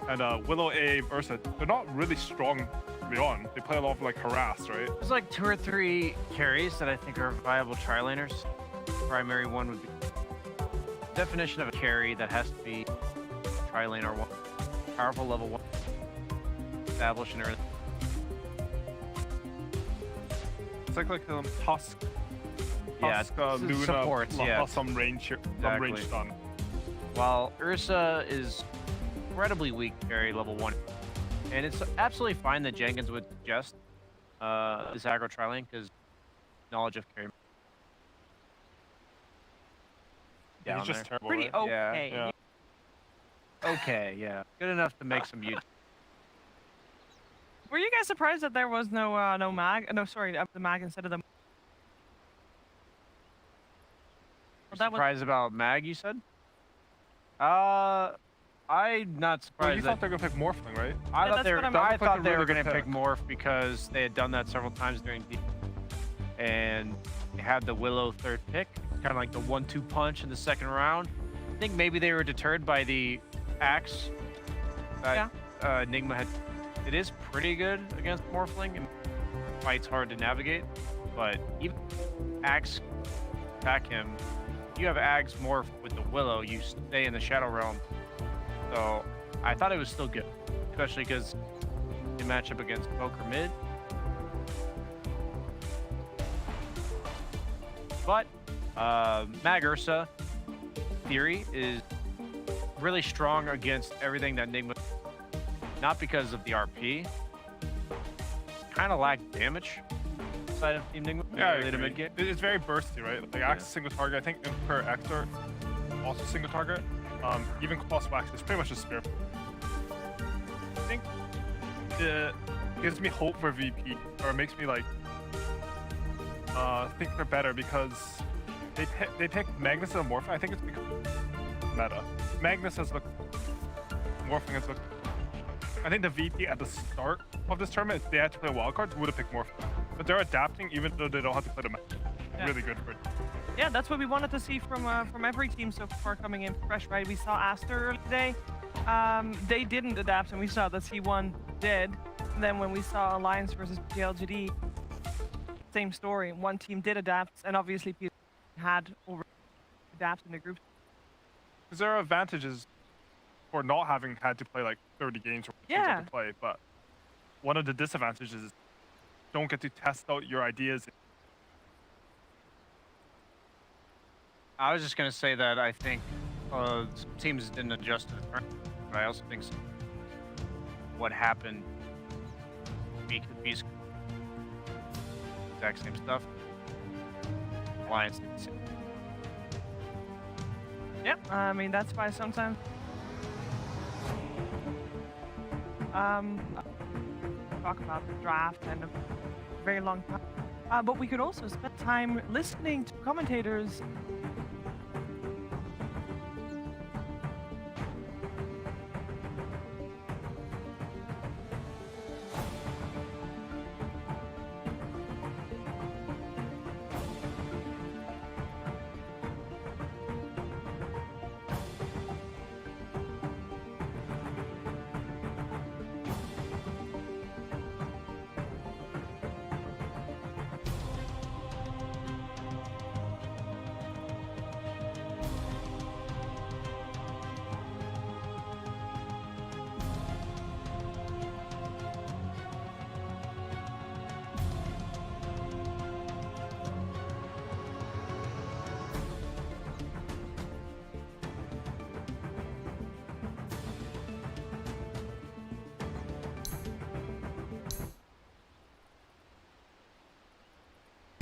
And Willow, A, Ursa, they're not really strong beyond. They play a lot of like harass, right? There's like 2 or 3 carries that I think are viable tri-laners. Primary one would be definition of a carry that has to be tri-lane or 1. Powerful level 1. Established and everything. It's like Tusk. Yeah, Luna, supports, yeah. Plus some range here, some range stun. While Ursa is incredibly weak carry level 1. And it's absolutely fine that Jenkins would suggest this aggro tri-lane because knowledge of carry. He's just terrible. Pretty right? okay. Yeah. Okay, yeah. Good enough to make some YouTube. Were you guys surprised that there was no mag? No, sorry, the mag instead of the. Surprised about mag, you said? I'm not surprised. Well, you thought they were gonna pick Morphling, right? I thought they were really gonna good pick pick. Morph because they had done that several times during D. And they had the Willow 3rd pick, kind of like the 1-2 punch in the 2nd round. I think maybe they were deterred by the axe that Nigma had. It is pretty good against Morphling and fight's hard to navigate, but even axe attack him. You have Ags morph with the Willow, you stay in the Shadow Realm. So I thought it was still good, especially because the matchup against Poker mid. But Mag Ursa theory is really strong against everything that Nigma, not because of the RP, kind of lack damage side of Team Nigma. Yeah, to mid game. it's very bursty, right? Like Axe is single target. I think per Exor also single target. Even Cross Wax is pretty much a spear. I think it gives me hope for VP, or it makes me like think they're better because they pick Magnus and Morph. I think it's because meta. Magnus has looked, Morphling has looked. I think the VP at the start of this tournament, if they had to play wildcards, would have picked Morphling. But they're adapting even though they don't have to play the match. Really good for it. Yeah, that's what we wanted to see from every team so far coming in fresh, right? We saw Aster earlier today. They didn't adapt, and we saw that C1 did. And then when we saw Alliance versus PLGD, same story. One team did adapt, and obviously PLGD had already adapted in the group. Because there are advantages for not having had to play like 30 games or to play, but one of the disadvantages is don't get to test out your ideas. I was just going to say that I think some teams didn't adjust to the turn, but I also think what happened week to piece, exact same stuff. Alliance did the same. Yeah, I mean, that's why sometimes talk about the draft and a very long time. But we could also spend time listening to commentators.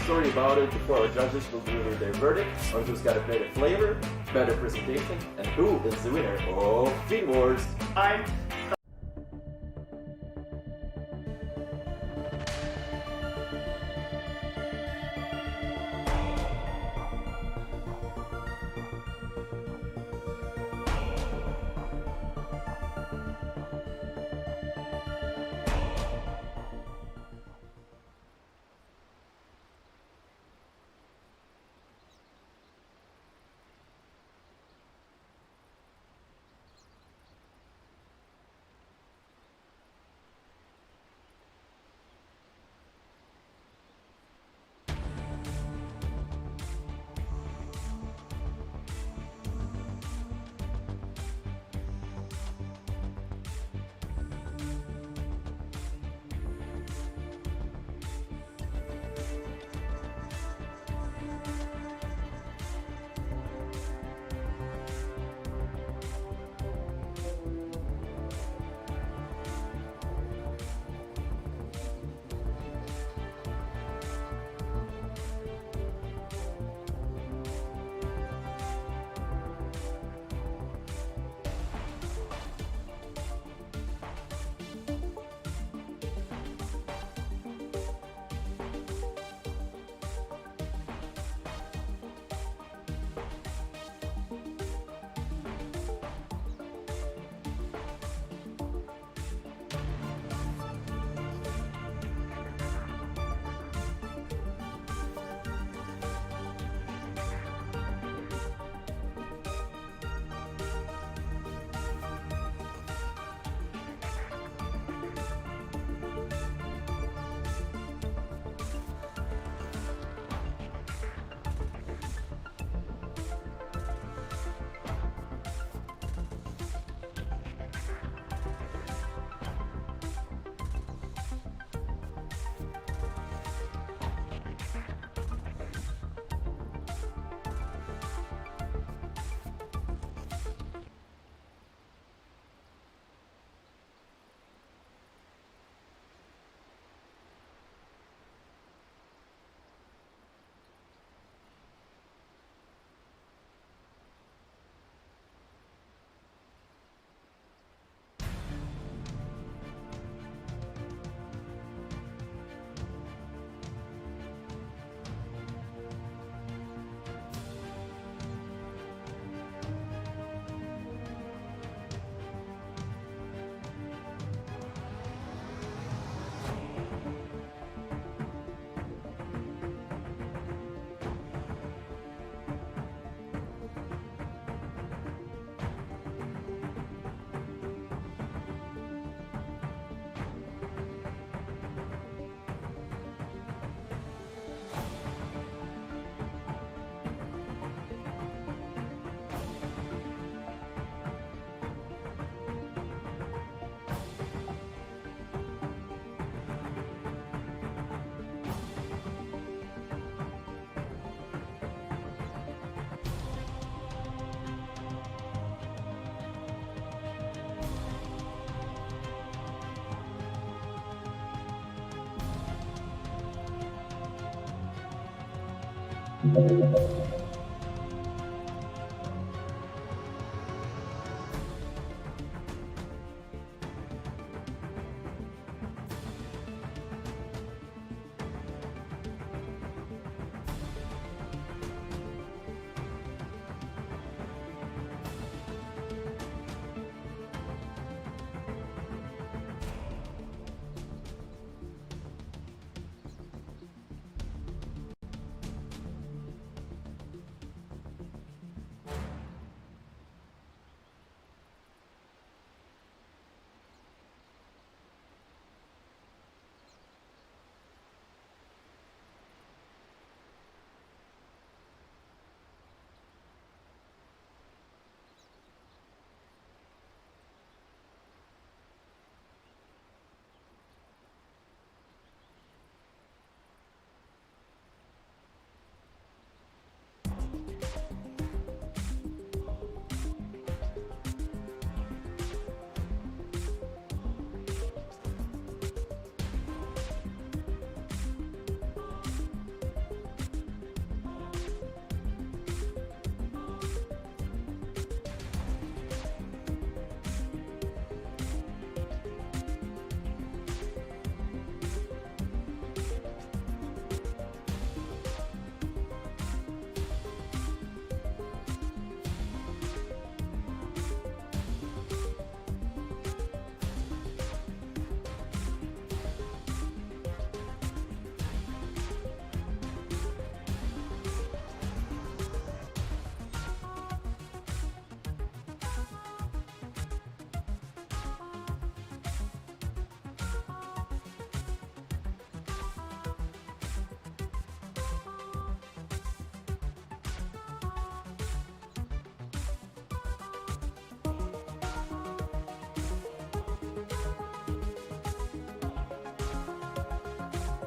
Story about it before our judges will deliver their verdict on who's got a better flavor, better presentation, and who is the winner of Feed Wars.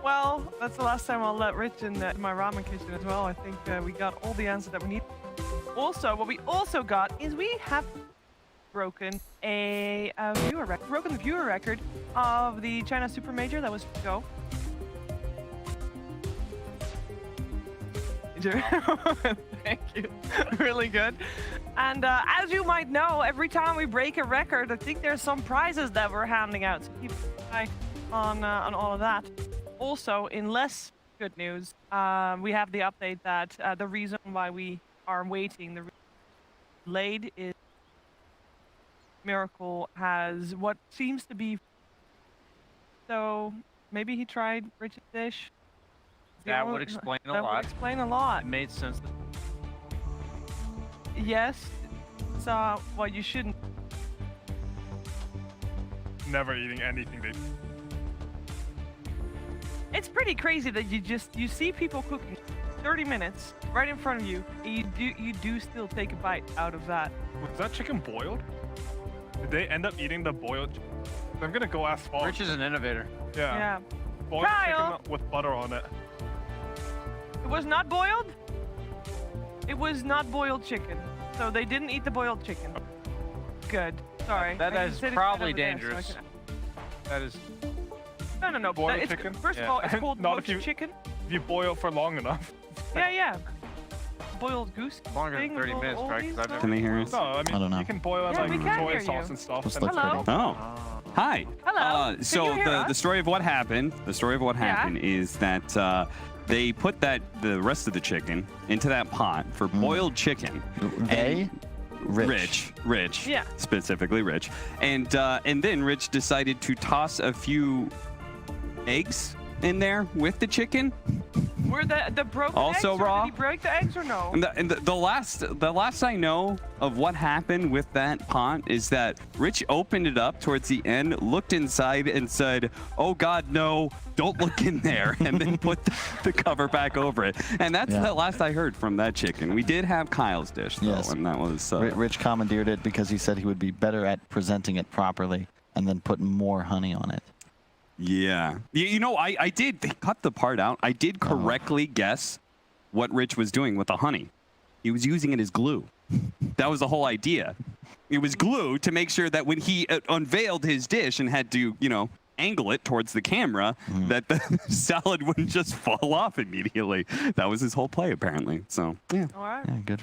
Well, that's the last time I'll let Rich in my ramen kitchen as well. I think we got all the answers that we need. Also, what we also got is we have broken a viewer record. Broken the viewer record of the China Super Major that was to go. Thank you. Really good. And as you might know, every time we break a record, I think there's some prizes that we're handing out. So keep an eye on all of that. Also, in less good news, we have the update that the reason why we are waiting, the delayed, is Miracle has what seems to be. So maybe he tried Rich's dish. That would explain a lot. That would explain a lot. It made sense. Yes. So, well, you shouldn't. Never eating anything they. It's pretty crazy that you see people cooking 30 minutes right in front of you, and you do still take a bite out of that. Was that chicken boiled? Did they end up eating the boiled? I'm gonna go ask Paul. Rich is an innovator. Yeah. Boiled Kyle! chicken with butter on it. It was not boiled? It was not boiled chicken. So they didn't eat the boiled chicken. Good. Sorry. That is probably dangerous. That is. No. Boiled chicken? First of all, it's called Not roast if you, chicken. If you boil for long enough. Yeah. Boiled goose. Longer than 30 minutes, right? Can they hear us? No, I mean, I don't know. you can boil Yeah, like we can soy hear sauce you. and stuff. Let's and look it's for it. pretty- Oh. Hi. Hello. Can So you hear the us? story of what happened. The story of what happened is that they put the rest of the chicken into that pot for boiled chicken. They? Rich. Yeah. Specifically Rich. And then Rich decided to toss a few eggs in there with the chicken. Were the broken Also eggs, or raw? did he break the eggs or no? And the last I know of what happened with that pot is that Rich opened it up towards the end, looked inside, and said, "Oh God, no! Don't look in there," and then put the cover back over it. And that's the last I heard from that chicken. We did have Kyle's dish though, Yes. and that was Rich commandeered it because he said he would be better at presenting it properly and then putting more honey on it. Yeah. You know, I did. They cut the part out. I did correctly guess what Rich was doing with the honey. He was using it as glue. That was the whole idea. It was glue to make sure that when he unveiled his dish and had to, angle it towards the camera that the salad wouldn't just fall off immediately. That was his whole play, apparently. So, yeah. All right. Yeah, good.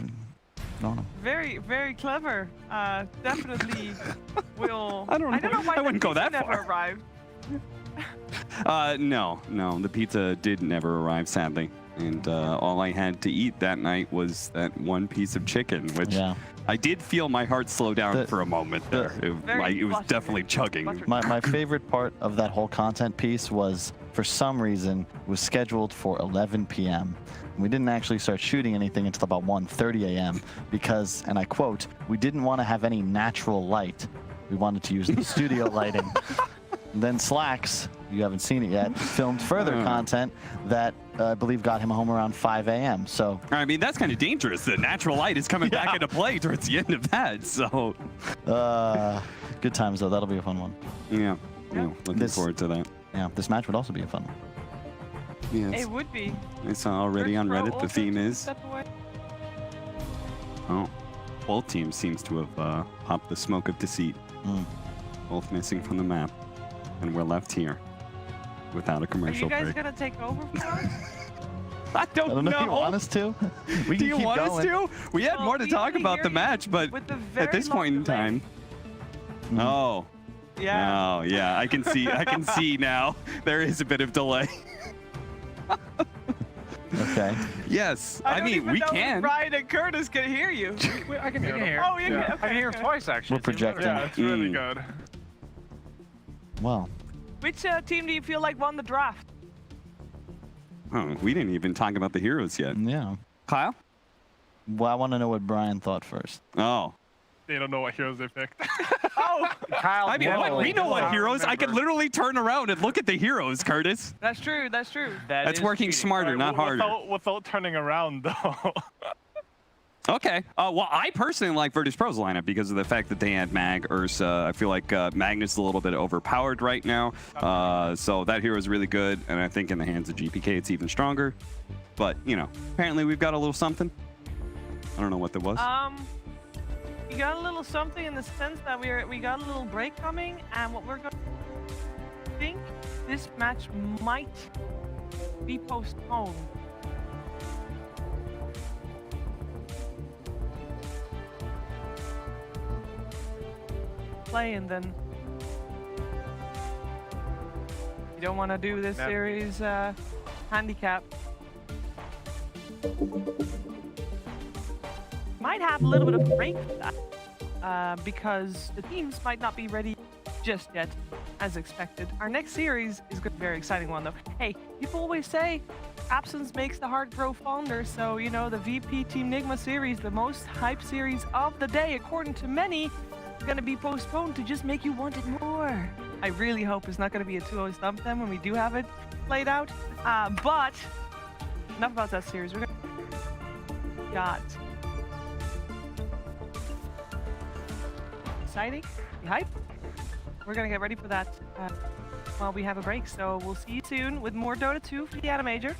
Very, very clever. Definitely will. I don't know why I wouldn't go that never far. arrived. No, the pizza did never arrive, sadly. And all I had to eat that night was that one piece of chicken, which I did feel my heart slow down for a moment there. It was definitely chugging. My favorite part of that whole content piece was, for some reason, was scheduled for 11 p.m. We didn't actually start shooting anything until about 1:30 a.m. because, and I quote, we didn't want to have any natural light. We wanted to use the studio lighting. And then Slacks, you haven't seen it yet, filmed further content that I believe got him home around 5 a.m. So I mean, that's kind of dangerous. The natural light is coming back into play towards the end of that. So good times though. That'll be a fun one. Yeah. Looking forward to that. Yeah, this match would also be a fun one. Yes. It would be. I saw already on Reddit the theme is. Oh, both teams seems to have popped the smoke of deceit. Both missing from the map, and we're left here without a commercial break. Are you guys gonna take over for us? I don't know. Do you want us to? Do you want us to? We had more to talk about the match, but at this point in time. Oh. Yeah. Oh, yeah. I can see. I can see now. There is a bit of delay. Okay. Yes. I mean, we can. Brian and Curtis can hear you. I can hear. Oh, you can. Okay, I can hear him twice, actually. We're projecting. Yeah, it's really good. Well. Which team do you feel like won the draft? Oh, we didn't even talk about the heroes yet. Yeah. Kyle? Well, I want to know what Brian thought first. Oh. They don't know what heroes they picked. Oh, Kyle. I mean, we know what heroes. I could literally turn around and look at the heroes, Curtis. that's true. That's true. That's working smarter, not harder. Without turning around, though. Okay. Well, I personally like Virtus.Pro's lineup because of the fact that they had Mag, Ursa. I feel like Magnus is a little bit overpowered right now. So that hero is really good. And I think in the hands of GPK, it's even stronger. But, you know, apparently we've got a little something. I don't know what that was. We got a little something in the sense that we got a little break coming, and what we're going to think this match might be postponed. Play and then you don't want to do this series handicap. Might have a little bit of a break for that because the teams might not be ready just yet as expected. Our next series is going to be a very exciting one though. Hey, people always say absence makes the heart grow fonder, so you know the VP Team Nigma series, the most hyped series of the day according to many, is going to be postponed to just make you want it more. I really hope it's not going to be a 2-0 stump then when we do have it played out. But enough about that series. We're going to got exciting. You hype? We're gonna get ready for that while we have a break. So we'll see you soon with more Dota 2 for the AniMajor.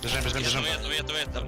Бежим, бежим, бежим. Выезд.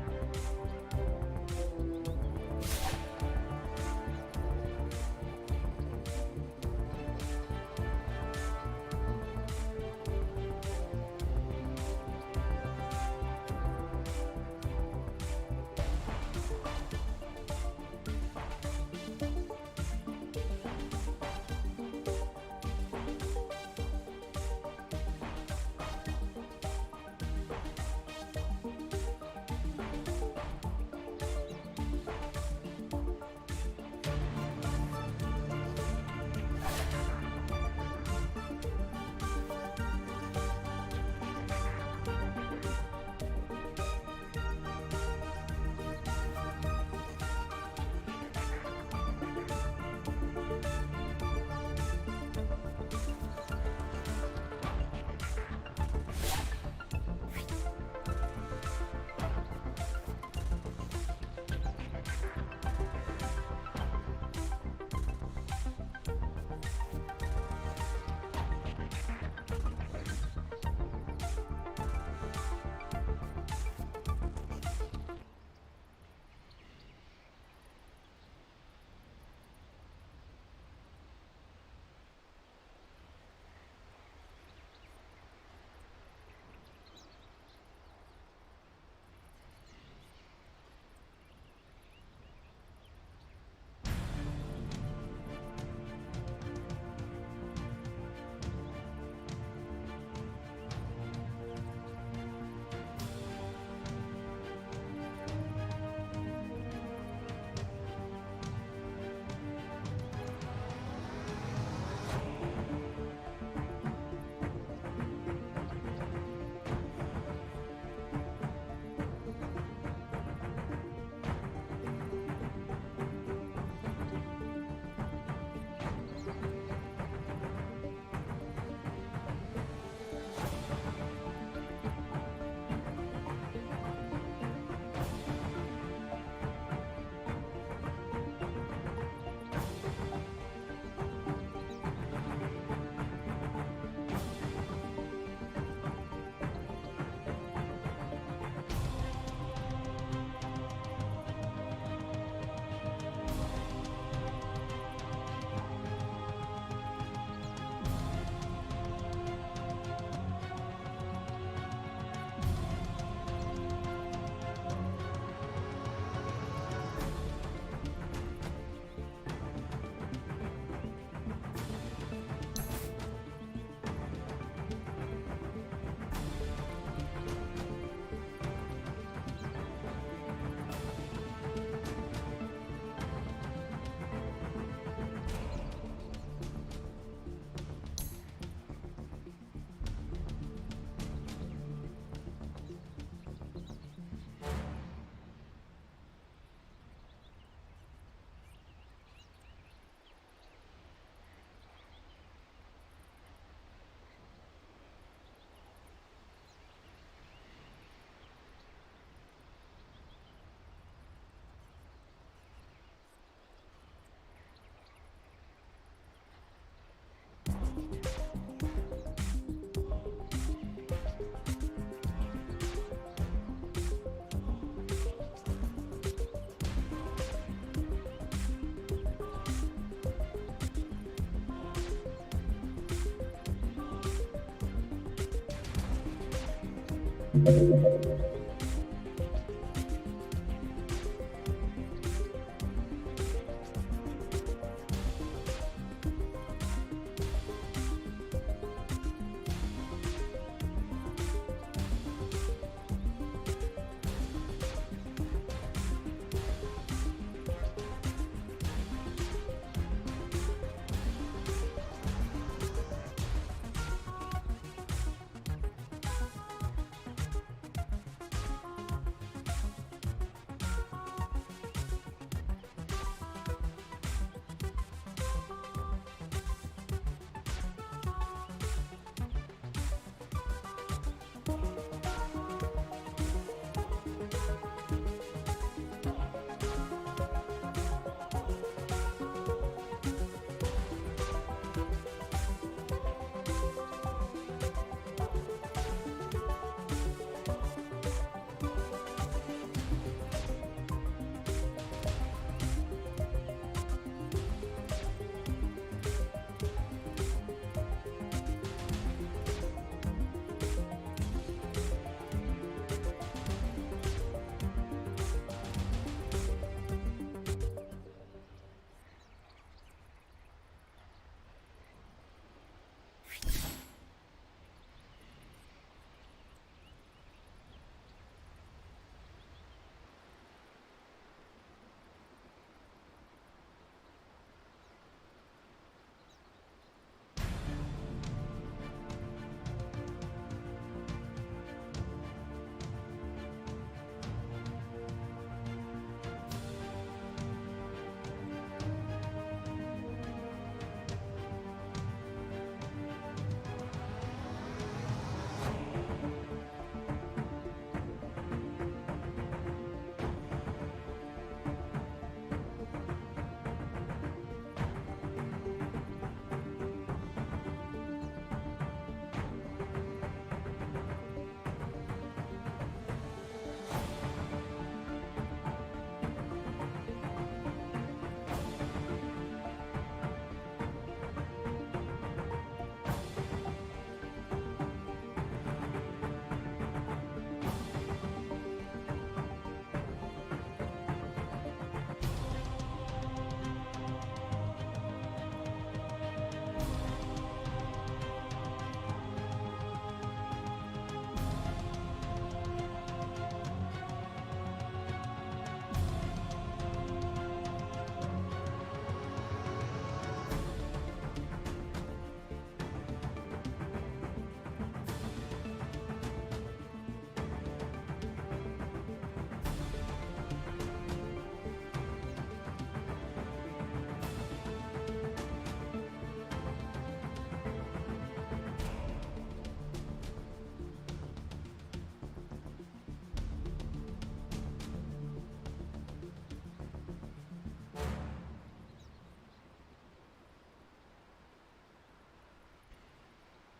Bye.